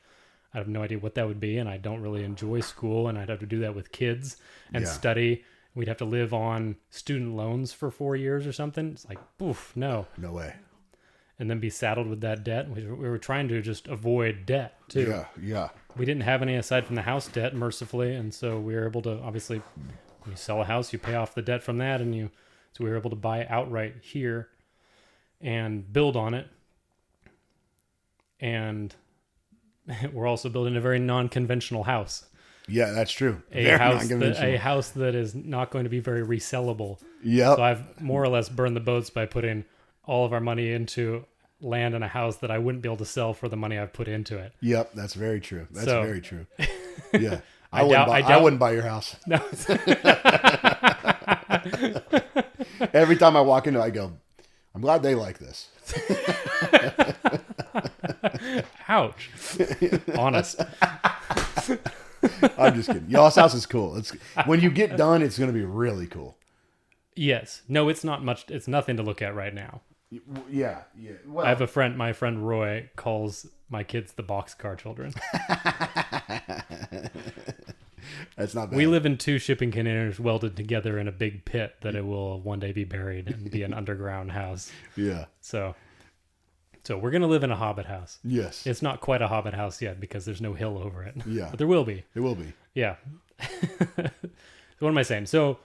I have no idea what that would be. And I don't really enjoy school, and I'd have to do that with kids and study. We'd have to live on student loans for 4 years or something. It's like, poof, no. No way. And then be saddled with that debt. We were trying to just avoid debt, too. Yeah, yeah. We didn't have any aside from the house debt, mercifully. And so we were able to, obviously, when you sell a house, you pay off the debt from that. So we were able to buy it outright here and build on it. And we're also building a very non-conventional house. Yeah, that's true. A Very house non-conventional. a house that is not going to be very resellable. Yep. So I've more or less burned the boats by putting all of our money into land and a house that I wouldn't be able to sell for the money I've put into it. Yep, that's very true. That's So- very true. Yeah. I I doubt- wouldn't buy your house. No, Every time I walk into it, I go, I'm glad they like this. ouch. Honest. I'm just kidding. Y'all's house is cool. It's when you get done, it's going to be really cool. Yes. No, it's not much. It's nothing to look at right now. Yeah, yeah. Well, I have a friend. My friend Roy calls my kids the boxcar children. that's not bad. We live in 2 shipping containers welded together in a big pit that it will one day be buried and be an underground house. Yeah. So we're gonna live in a hobbit house. Yes. It's not quite a hobbit house yet because there's no hill over it. Yeah. But there will be. It will be. Yeah. So what am I saying? So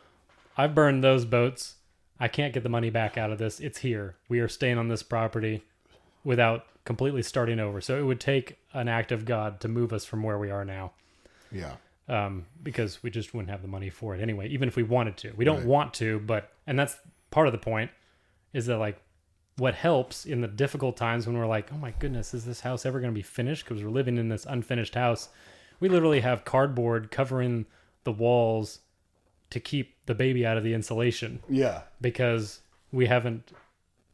I've burned those boats. I can't get the money back out of this. It's here. We are staying on this property without completely starting over. So it would take an act of God to move us from where we are now. Yeah. Because we just wouldn't have the money for it anyway, even if we wanted to. We don't Right. want to, and that's part of the point, is that like what helps in the difficult times when we're like, oh my goodness, is this house ever going to be finished? Because we're living in this unfinished house. We literally have cardboard covering the walls to keep the baby out of the insulation Yeah. because we haven't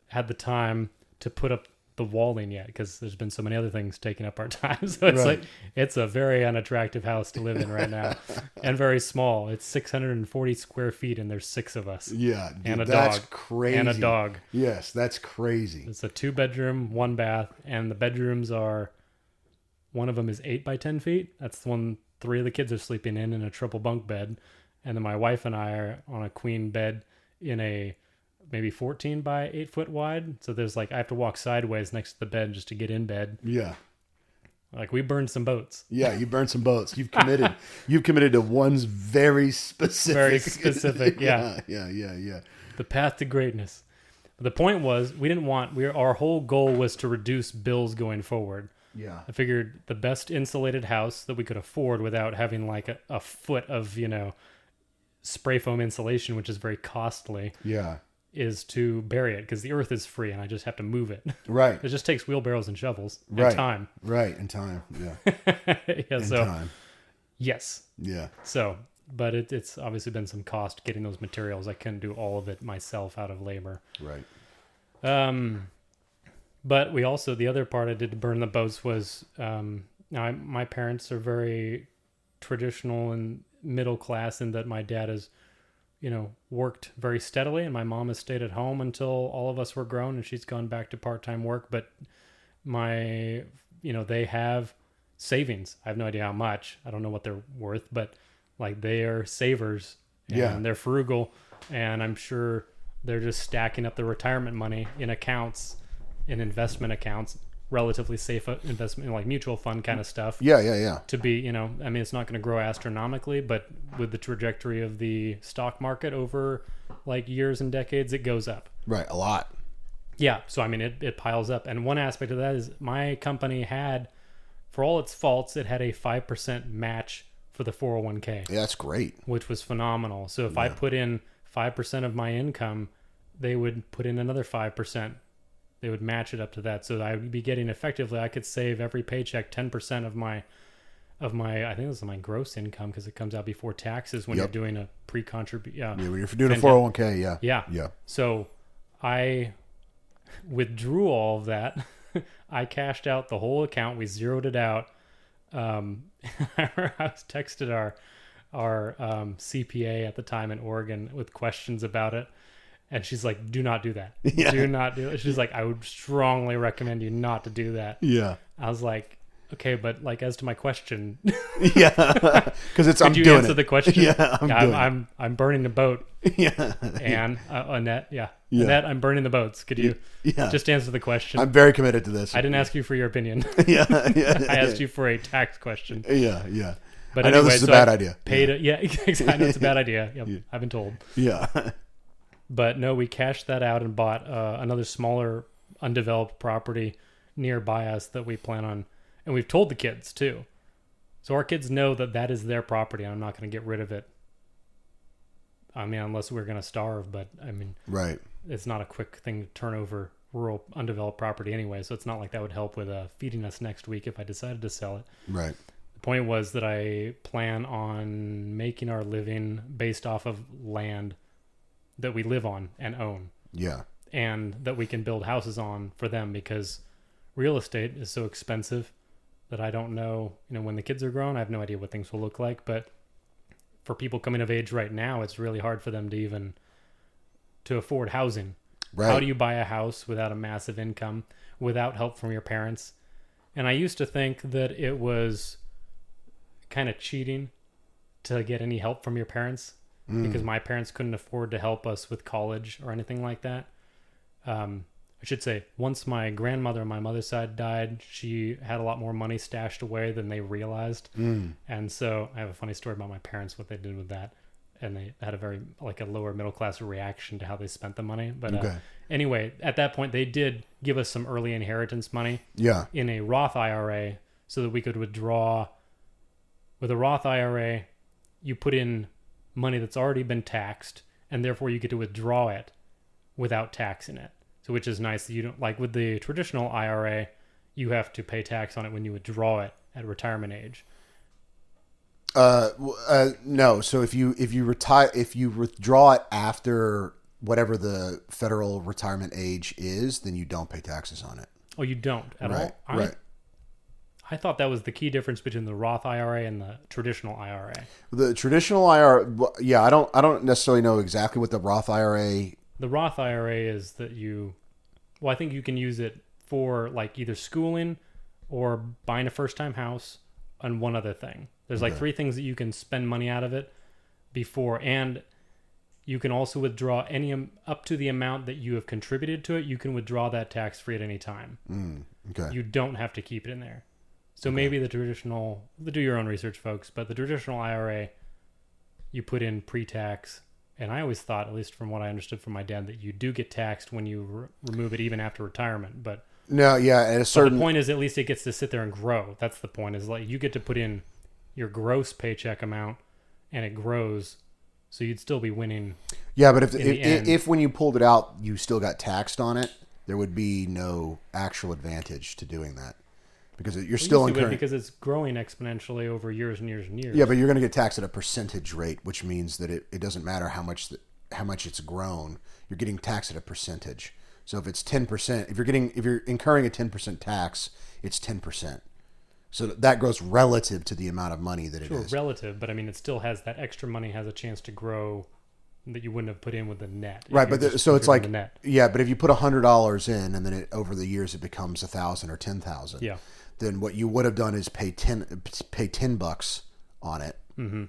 had the time to put up the walling yet because there's been so many other things taking up our time. So it's Right. like it's a very unattractive house to live in right now and very small. It's 640 square feet and there's 6 of us Yeah. Dude, and a that's dog crazy. and a dog. Yes, that's crazy. It's a 2-bedroom, 1 bath, and the bedrooms are, one of them is 8 by 10 feet. That's the one 3 of the kids are sleeping in a triple bunk bed. And then my wife and I are on a queen bed in a maybe 14 by 8 foot wide. So there's like, I have to walk sideways next to the bed just to get in bed. Yeah. Like we burned some boats. Yeah, you burned some boats. You've committed. You've committed to one's very specific. Very specific, yeah. Yeah. The path to greatness. But the point was our whole goal was to reduce bills going forward. Yeah. I figured the best insulated house that we could afford without having like a foot of, spray foam insulation, which is very costly, Yeah. is to bury it because the earth is free and I just have to move it. Right. It just takes wheelbarrows and shovels and Right. time. Right. In time. Yeah. Yeah, In so time. yes. Yeah. So, but it's obviously been some cost getting those materials. I couldn't do all of it myself out of labor. Right. But we also, the other part I did to burn the boats was, my parents are very traditional and middle class in that my dad has, worked very steadily and my mom has stayed at home until all of us were grown and she's gone back to part-time work. But they have savings. I have no idea how much. I don't know what they're worth, but like they are savers and Yeah. they're frugal. And I'm sure they're just stacking up their retirement money in accounts, in investment accounts, relatively safe investment, like mutual fund kind of stuff. Yeah. To be, it's not going to grow astronomically, but with the trajectory of the stock market over like years and decades, it goes up. Right. A lot. Yeah. So, it piles up. And one aspect of that is my company had, for all its faults, it had a 5% match for the 401k, Yeah, that's great. which was phenomenal. So if I put in 5% of my income, they would put in another 5%. They would match it up to that. So I would be getting effectively, I could save every paycheck 10% of my, I think this is my gross income because it comes out before taxes when Yep. you're doing a pre-contribution. Yeah, when you're doing a Fantastic. 401k, yeah. Yeah. Yeah. So I withdrew all of that. I cashed out the whole account. We zeroed it out. I was texted our CPA at the time in Oregon with questions about it. And she's like, do not do that. Yeah. Do not do it. She's like, I would strongly recommend you not to do that. Yeah. I was like, okay, but like as to my question, Yeah. Because it's, I'm could you doing answer it. the question? Yeah, I'm doing it. I'm burning the boat. Yeah. And Annette, Yeah. Annette, I'm burning the boats. Could you Yeah. just answer the question? I'm very committed to this. I didn't ask you for your opinion. Yeah. I asked you for a tax question. Yeah. But I know anyway, this is a so bad I idea. Paid it. Yeah, exactly. I know it's a bad idea. Yep, I've been told. Yeah. But no, we cashed that out and bought another smaller undeveloped property nearby us that we plan on And we've told the kids too. So our kids know that that is their property and I'm not going to get rid of it. I mean, unless we're going to starve, but I mean, Right. it's not a quick thing to turn over rural undeveloped property anyway. So it's not like that would help with feeding us next week if I decided to sell it. Right. The point was that I plan on making our living based off of land that we live on and own. Yeah. And that we can build houses on for them because real estate is so expensive that I don't know, when the kids are grown, I have no idea what things will look like. But for people coming of age right now, it's really hard for them to afford housing. Right. How do you buy a house without a massive income, without help from your parents? And I used to think that it was kind of cheating to get any help from your parents because my parents couldn't afford to help us with college or anything like that. I should say, once my grandmother on my mother's side died, she had a lot more money stashed away than they realized. And so I have a funny story about my parents, what they did with that. And they had a lower middle class reaction to how they spent the money. But anyway, at that point, they did give us some early inheritance money in a Roth IRA so that we could withdraw. With a Roth IRA, you put in money that's already been taxed, and therefore you get to withdraw it without taxing it. So which is nice that you don't, like with the traditional IRA, you have to pay tax on it when you withdraw it at retirement age. No. So if you withdraw it after whatever the federal retirement age is, then you don't pay taxes on it. Oh, you don't at all? Right. I thought that was the key difference between the Roth IRA and the traditional IRA. The traditional IRA, yeah, I don't necessarily know exactly what the Roth IRA. The Roth IRA is that I think you can use it for like either schooling or buying a first-time house and one other thing. There's like three things that you can spend money out of it before, and you can also withdraw any up to the amount that you have contributed to it. You can withdraw that tax-free at any time. Okay. You don't have to keep it in there. So maybe the traditional, do your own research, folks, but the traditional IRA, you put in pre-tax. And I always thought, at least from what I understood from my dad, that you do get taxed when you remove it even after retirement. But no, yeah, at a certain the point is, at least it gets to sit there and grow. That's the point. Is like you get to put in your gross paycheck amount, and it grows. So you'd still be winning. Yeah, but if when you pulled it out, you still got taxed on it, there would be no actual advantage to doing that because you're still incurring. Because it's growing exponentially over years and years and years. Yeah, but you're going to get taxed at a percentage rate, which means that it doesn't matter how much it's grown. You're getting taxed at a percentage. So if it's 10%, if you're incurring a 10% tax, it's 10%. So that grows relative to the amount of money that it is. Relative, but I mean, it still has that extra money has a chance to grow that you wouldn't have put in with the net. Right, but so it's like, yeah, but if you put $100 in and then over the years it becomes 1,000 or 10,000. Yeah. Then what you would have done is pay $10 on it. Mm-hmm.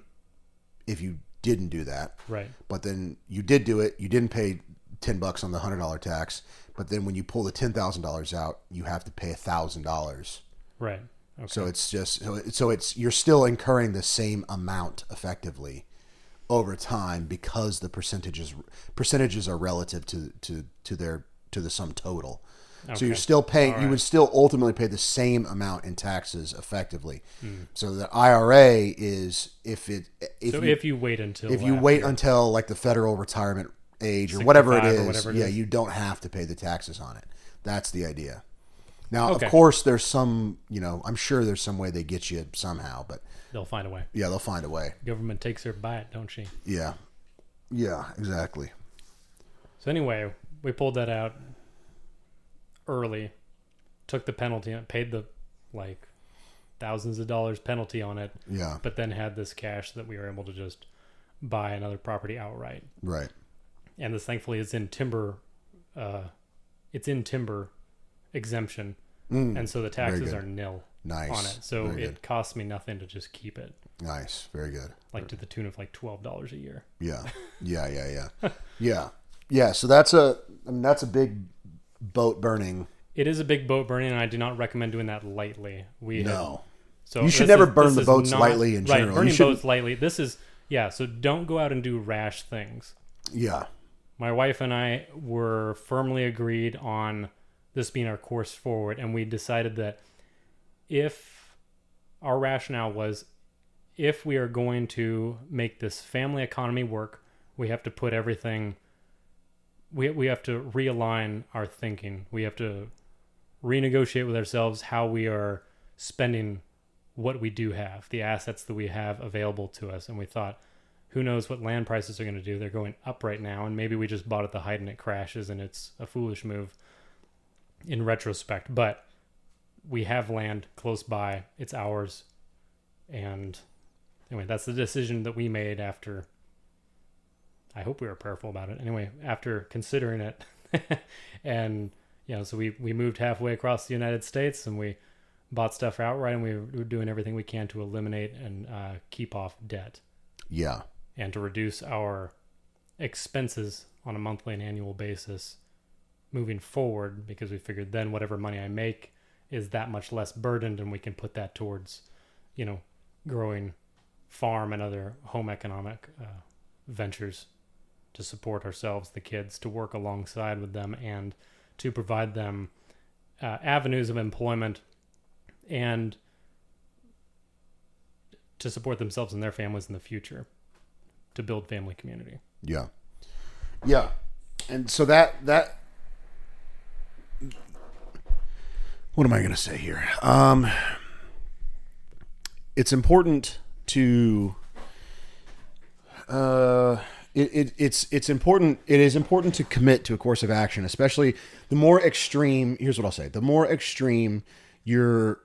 If you didn't do that. Right. But then you did do it. You didn't pay $10 on the $100 tax. But then when you pull the $10,000 out, you have to pay $1,000. Right. Okay. So it's just you're still incurring the same amount effectively over time because the percentages are relative to the sum total. Okay. So you're still paying. Right. You would still ultimately pay the same amount in taxes effectively. So the IRA is if you wait until like the federal retirement age or whatever it is, you don't have to pay the taxes on it. That's the idea. Now, of course, there's some, I'm sure there's some way they get you somehow, but they'll find a way. Yeah, they'll find a way. Government takes her by it, don't she? Yeah. Yeah, exactly. So anyway, we pulled that out early, took the penalty, paid the thousands of dollars penalty on it. Yeah. But then had this cash that we were able to just buy another property outright. Right. And this thankfully is in timber. It's in timber exemption, and so the taxes are nil on it. So it costs me nothing to just keep it. Nice, very good. To the tune of $12 a year. Yeah, yeah. So that's a big boat burning. It is a big boat burning, and I do not recommend doing that lightly. So you should never burn the boats lightly in general. Right, burning boats lightly. This is so don't go out and do rash things. Yeah. My wife and I were firmly agreed on this being our course forward, and we decided that if our rationale was, if we are going to make this family economy work, we have to put everything, we have to realign our thinking. We have to renegotiate with ourselves how we are spending what we do have, the assets that we have available to us. And we thought, who knows what land prices are going to do? They're going up right now, and maybe we just bought at the height and it crashes, and it's a foolish move in retrospect. But we have land close by. It's ours. And anyway, that's the decision that we made after, I hope we were prayerful about it. Anyway, after considering it. And, so we moved halfway across the United States, and we bought stuff outright, and we were doing everything we can to eliminate and keep off debt. Yeah. And to reduce our expenses on a monthly and annual basis moving forward, because we figured then whatever money I make is that much less burdened, and we can put that towards, growing farm and other home economic ventures to support ourselves, the kids, to work alongside with them, and to provide them avenues of employment and to support themselves and their families in the future, to build family community. Yeah. Yeah. And so that what am I going to say here? It's important to it is important to commit to a course of action, especially the more extreme. Here's what I'll say: the more extreme your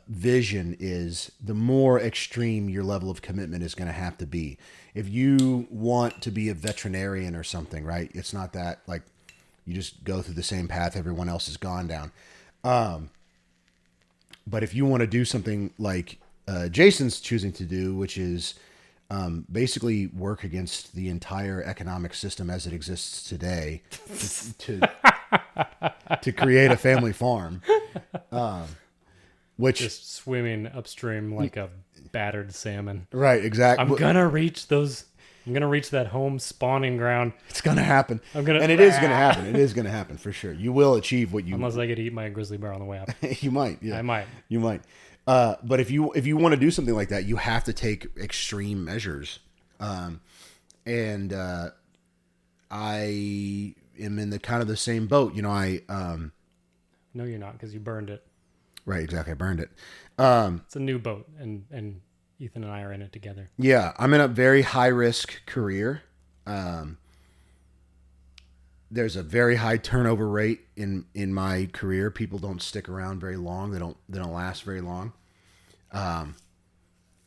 vision is, the more extreme your level of commitment is going to have to be. If you want to be a veterinarian or something, right? It's not that like you just go through the same path everyone else has gone down. But if you want to do something like Jason's choosing to do, which is basically work against the entire economic system as it exists today to create a family farm, which just swimming upstream like a battered salmon. Right, exactly. I'm gonna reach that home spawning ground. It's gonna happen. It is gonna happen. It is gonna happen for sure. You will achieve what you. Unless I get to eat my grizzly bear on the way up. You might. Yeah, I might. You might. But if you want to do something like that, you have to take extreme measures. And I am in the kind of the same boat. No, you're not, because you burned it. Right, exactly. I burned it. It's a new boat, and Ethan and I are in it together. Yeah, I'm in a very high risk career. There's a very high turnover rate in my career. People don't stick around very long. They don't last very long.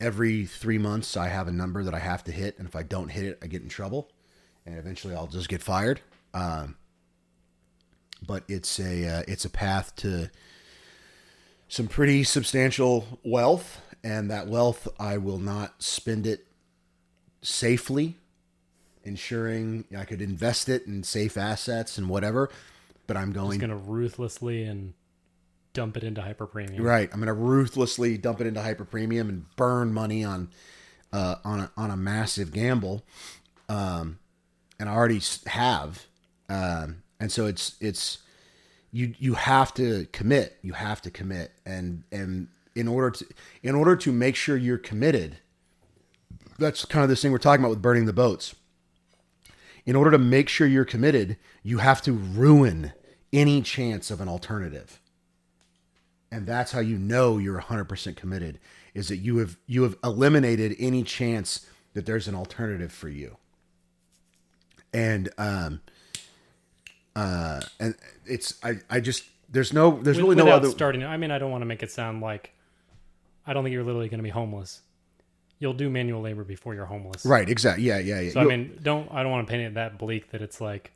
Every 3 months I have a number that I have to hit, and if I don't hit it, I get in trouble, and eventually I'll just get fired. But it's a path to some pretty substantial wealth, and that wealth, I will not spend it safely, ensuring I could invest it in safe assets and whatever, but I'm going to ruthlessly and dump it into hyper premium. Right. I'm going to ruthlessly dump it into hyper premium and burn money on a massive gamble. And I already have. And so it's you have to commit. You have to commit. And in order to make sure you're committed, that's kind of this thing we're talking about with burning the boats. In order to make sure you're committed, you have to ruin any chance of an alternative. And that's how you know you're 100% committed, is that you have eliminated any chance that there's an alternative for you. And it's there's really no other starting. I mean, I don't want to make it sound like, I don't think you're literally going to be homeless. You'll do manual labor before you're homeless. Right, exactly. Yeah. So I mean, I don't want to paint it that bleak that it's like,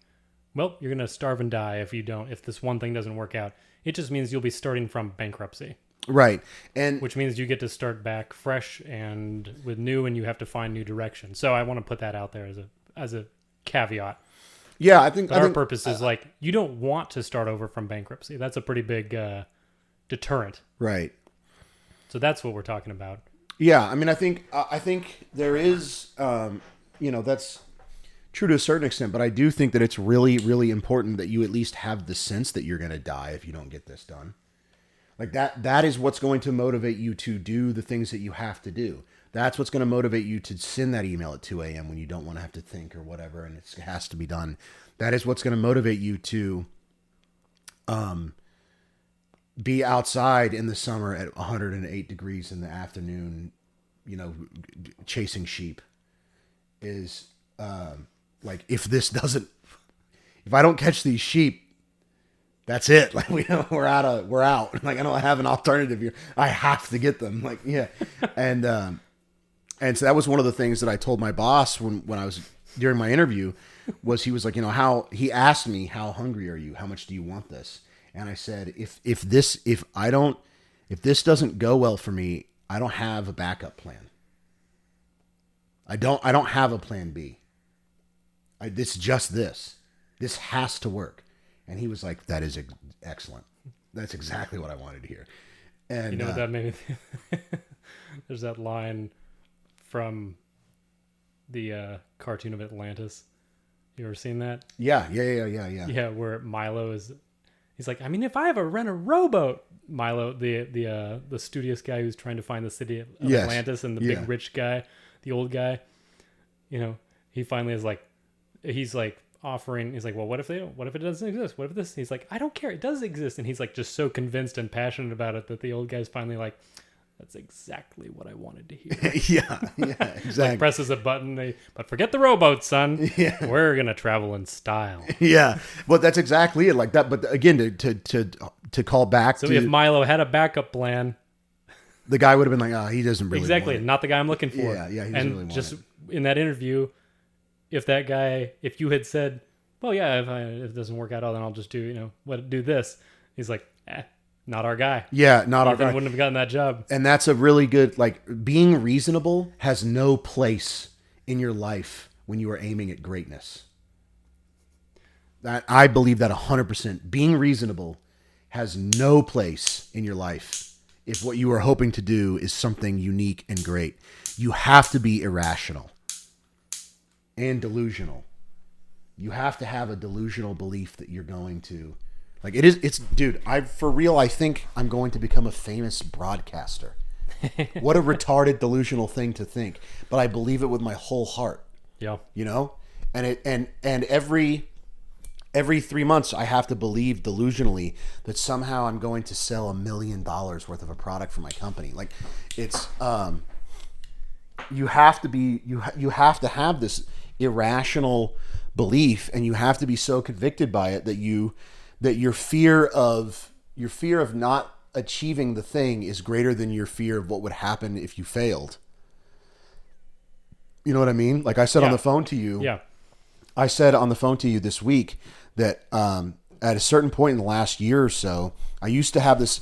well, you're going to starve and die if this one thing doesn't work out. It just means you'll be starting from bankruptcy. Right. Which means you get to start back fresh and with new, and you have to find new direction. So I want to put that out there as a caveat. Yeah, I think our purpose is like, you don't want to start over from bankruptcy. That's a pretty big deterrent. Right. So that's what we're talking about. Yeah, I mean, I think there is, that's true to a certain extent, but I do think that it's really, really important that you at least have the sense that you're going to die if you don't get this done. Like that is what's going to motivate you to do the things that you have to do. That's what's going to motivate you to send that email at 2 a.m. when you don't want to have to think or whatever, and it has to be done. That is what's going to motivate you to be outside in the summer at 108 degrees in the afternoon, chasing sheep. Is like, if I don't catch these sheep, that's it. Like, we're out. Like, I don't have an alternative here. I have to get them. Like, yeah. And so that was one of the things that I told my boss when I was during my interview, was he was like, he asked me, how hungry are you? How much do you want this? And I said, if this doesn't go well for me, I don't have a backup plan. I don't have a plan B. It's just this. This has to work. And he was like, that is excellent. That's exactly what I wanted to hear. And you know what that made me think? There's that line from the cartoon of Atlantis. You ever seen that? Yeah. Yeah, where Milo he's like, I mean, if I ever rent a rowboat, Milo, the studious guy who's trying to find the city of Atlantis, and the big rich guy, the old guy, he finally is like, he's like offering, he's like, well, what if it doesn't exist? What if this? He's like, I don't care, it does exist. And he's like just so convinced and passionate about it that the old guy's finally like, that's exactly what I wanted to hear. yeah, exactly. Like presses a button, but forget the rowboat, son. Yeah. We're gonna travel in style. Yeah, but that's exactly it. Like that. But again, to call back. So if Milo had a backup plan, the guy would have been like, "Oh, he doesn't really exactly want it. Not the guy I'm looking for." Yeah. He doesn't and really want just it. In that interview, if you had said, "Well, yeah, if it doesn't work out, then I'll just do do this," he's like, not our guy. Yeah, not our guy. Wouldn't have gotten that job. And that's a really good, being reasonable has no place in your life when you are aiming at greatness. That I believe that 100%. Being reasonable has no place in your life if what you are hoping to do is something unique and great. You have to be irrational and delusional. You have to have a delusional belief that you're going to... dude, for real, I think I'm going to become a famous broadcaster. What a retarded, delusional thing to think. But I believe it with my whole heart. Yeah. And every 3 months I have to believe delusionally that somehow I'm going to sell $1 million worth of a product for my company. Like, it's you have to have this irrational belief, and you have to be so convicted by it that your fear of not achieving the thing is greater than your fear of what would happen if you failed. You know what I mean? Like I said on the phone to you. Yeah. I said on the phone to you this week that at a certain point in the last year or so, I used to have this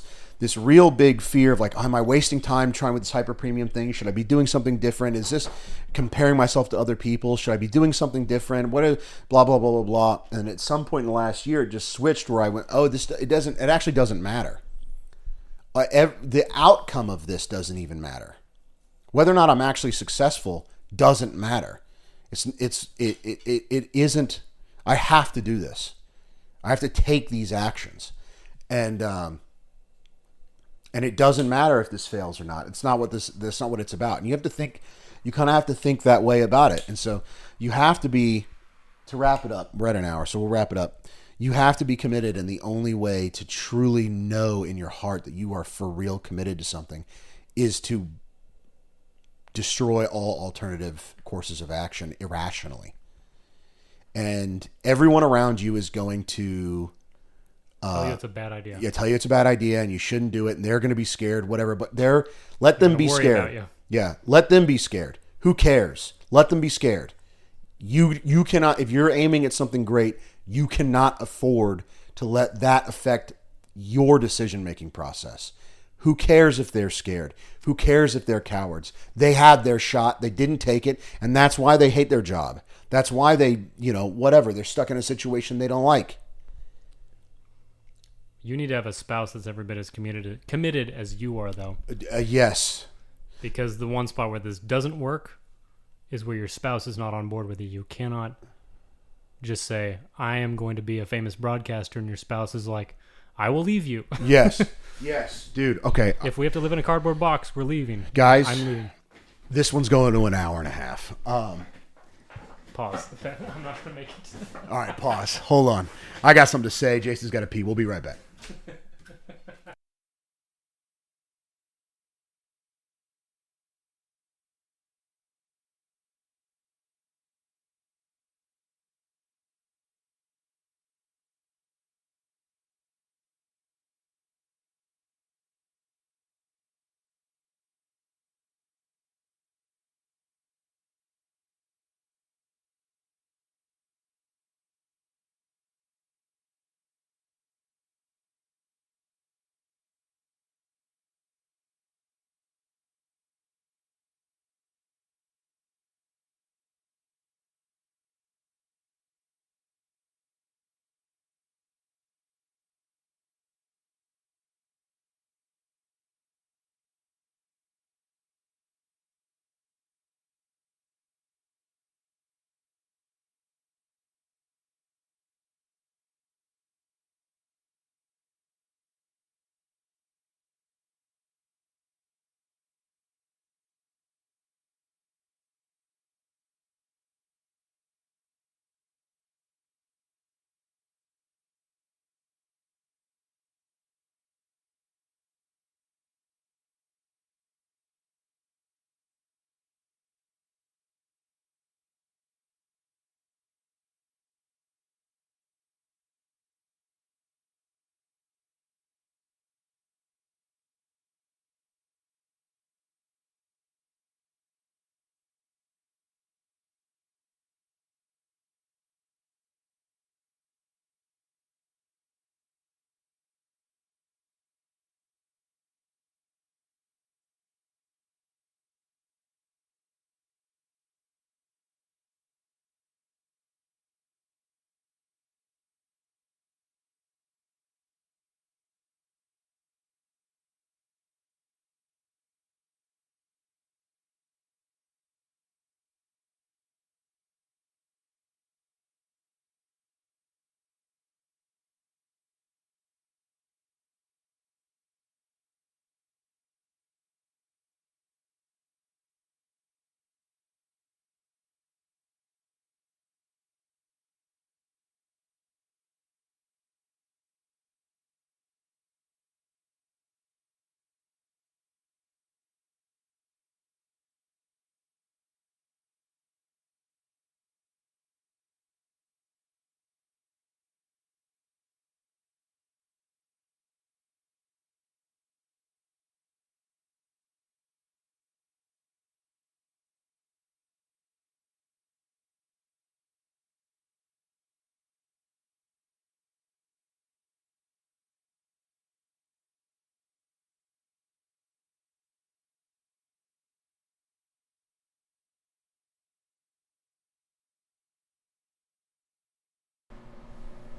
real big fear of like, am I wasting time trying with this hyper premium thing? Should I be doing something different? Is this comparing myself to other people? Should I be doing something different? Blah, blah, blah, blah, blah. And at some point in the last year, it just switched where I went, it actually doesn't matter. The outcome of this doesn't even matter. Whether or not I'm actually successful doesn't matter. It isn't, I have to do this. I have to take these actions. And it doesn't matter if this fails or not. That's not what it's about. And you kind of have to think that way about it. And so you have to be, to wrap it up, we're at an hour, so we'll wrap it up. You have to be committed, and the only way to truly know in your heart that you are for real committed to something is to destroy all alternative courses of action irrationally. And everyone around you is going to tell you it's a bad idea. Yeah, tell you it's a bad idea and you shouldn't do it, and they're going to be scared, whatever. But let them be scared. Yeah, let them be scared. Who cares? Let them be scared. You cannot, if you're aiming at something great, you cannot afford to let that affect your decision-making process. Who cares if they're scared? Who cares if they're cowards? They had their shot. They didn't take it, and that's why they hate their job. That's why they, whatever. They're stuck in a situation they don't like. You need to have a spouse that's every bit as committed as you are, though. Yes. Because the one spot where this doesn't work is where your spouse is not on board with you. You cannot just say, I am going to be a famous broadcaster, and your spouse is like, I will leave you. Yes. Yes, dude. Okay, If we have to live in a cardboard box, we're leaving. guys, I'm leaving. this one's going to an hour and a half. Pause. I'm not going to make it. All right, pause. Hold on. I got something to say. Jason's got to pee. We'll be right back.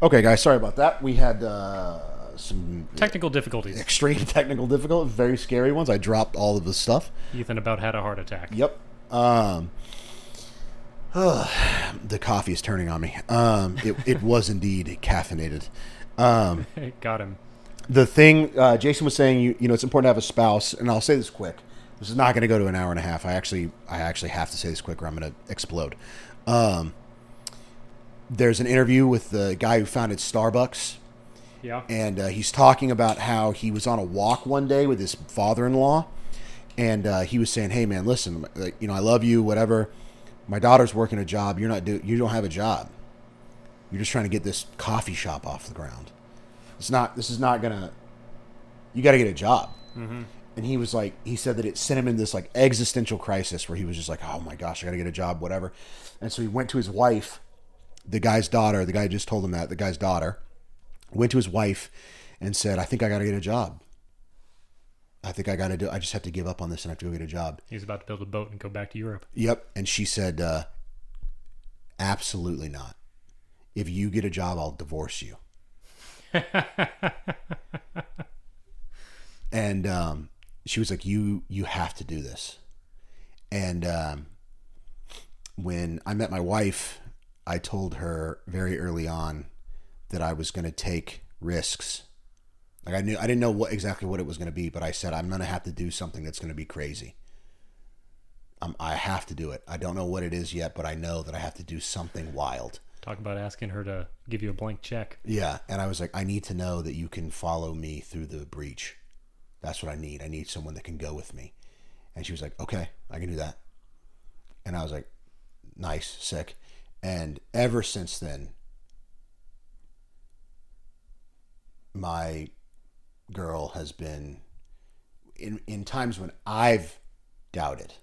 Okay, guys, sorry about that. We had some Technical difficulties. extreme technical difficulties, very scary ones. I dropped all of the stuff. Ethan about had a heart attack. Yep. The coffee is turning on me. It was indeed caffeinated. Got him. The thing Jason was saying, you know, it's important to have a spouse, and I'll say this quick. This is not going to go to an hour and a half. I actually have to say this quick, or I'm going to explode. There's an interview with the guy who founded Starbucks, Yeah. and he's talking about how he was on a walk one day with his father-in-law, and he was saying, "Hey, man, listen, like, you know, I love you, whatever. My daughter's working a job. You don't have a job. You're just trying to get this coffee shop off the ground. This is not gonna. You got to get a job." Mm-hmm. And he was like, he said that it sent him in this like existential crisis where he was just like, "Oh my gosh, I got to get a job, whatever." And so he went to his wife, the guy's daughter. The guy just told him that the guy's daughter went to his wife and said, "I think I got to get a job. I think I got to do. I just have to give up on this and have to go get a job." He's about to build a boat and go back to Europe. Yep. And she said, "Absolutely not. If you get a job, I'll divorce you." And she was like, "You have to do this." And when I met my wife, I told her very early on that I was going to take risks Like I didn't know exactly what it was going to be, but I said I'm going to have to do something that's going to be crazy. I have to do it. I don't know what it is yet, but I know that I have to do something wild. Talk about asking her to give you a blank check. Yeah, and I was like, I need to know that you can follow me through the breach. That's what I need. I need someone that can go with me. And she was like, okay, I can do that. And I was like, nice, sick. And ever since then, my girl has been, in times when I've doubted,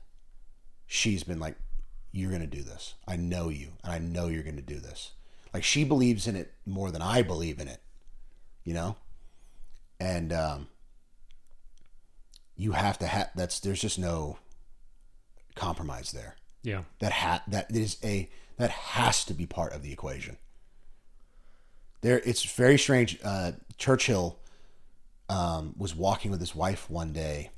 she's been like, you're going to do this. I know you, and I know you're going to do this. Like, she believes in it more than I believe in it, you know? And you have to have, there's just no compromise there. Yeah. That has to be part of the equation. It's very strange. Churchill was walking with his wife one day.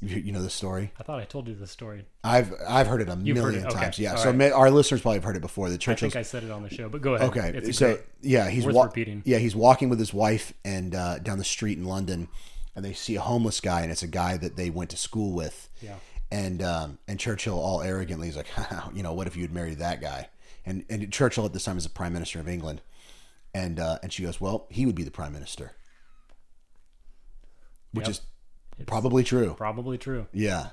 You know this story? I thought I told you this story. I've heard it a You've heard million it? Okay. times. Yeah, All so right. our listeners probably have heard it before. The I Churchill. think I said it on the show, but go ahead. Okay, It's so great, yeah, he's worth repeating. Yeah, he's walking with his wife and down the street in London, and they see a homeless guy, and it's a guy that they went to school with. Yeah. And Churchill, all arrogantly, is like, you know, what if you had married that guy? And Churchill at this time is the Prime Minister of England, and she goes, well, he would be the Prime Minister, which Yep. is probably true. Probably true. Yeah.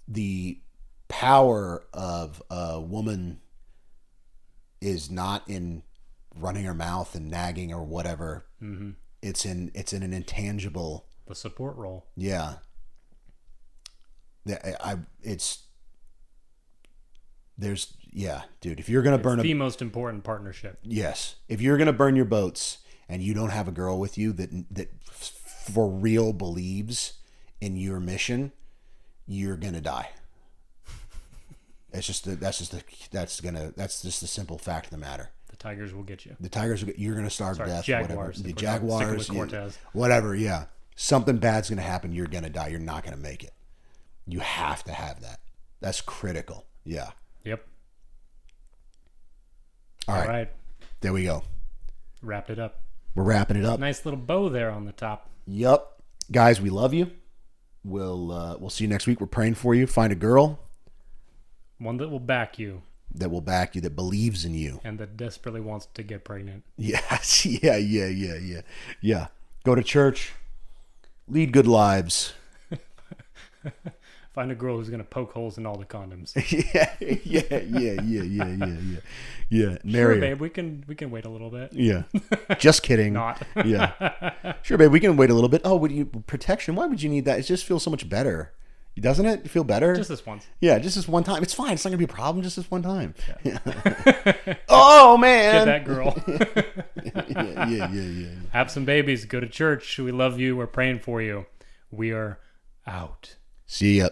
The power of a woman is not in running her mouth and nagging or whatever. Mm-hmm. It's in an intangible. The support role. Yeah. Dude, if you're going to burn the most important partnership. yes, if you're going to burn your boats and you don't have a girl with you that for real believes in your mission, you're going to die. That's just the simple fact of the matter. The Tigers will get you. The Tigers, you're going to starve to death. Jaguars. Whatever. If The we're sticking Jaguars, with Cortez. whatever. Yeah, something bad's going to happen. You're going to die. You're not going to make it. You have to have that. That's critical. Yeah. Yep. All right. There we go. Wrapped it up. We're wrapping it up. Nice little bow there on the top. Yup. Guys, we love you. We'll see you next week. We're praying for you. Find a girl One that will back you that will back you, that believes in you. and that desperately wants to get pregnant. Yes. Yeah. Go to church. Lead good lives. Find a girl who's going to poke holes in all the condoms. Yeah. Sure, Marry her. babe. We can wait a little bit. Yeah. Just kidding. Not. Yeah. Sure, babe. We can wait a little bit. Oh, would you protection? Why would you need that? It just feels so much better. Doesn't it feel better? Just this once. Yeah, just this one time. It's fine. It's not gonna be a problem. Just this one time. Yeah. Oh man. Get that girl. Yeah. Have some babies. Go to church. We love you. We're praying for you. We are out. See ya.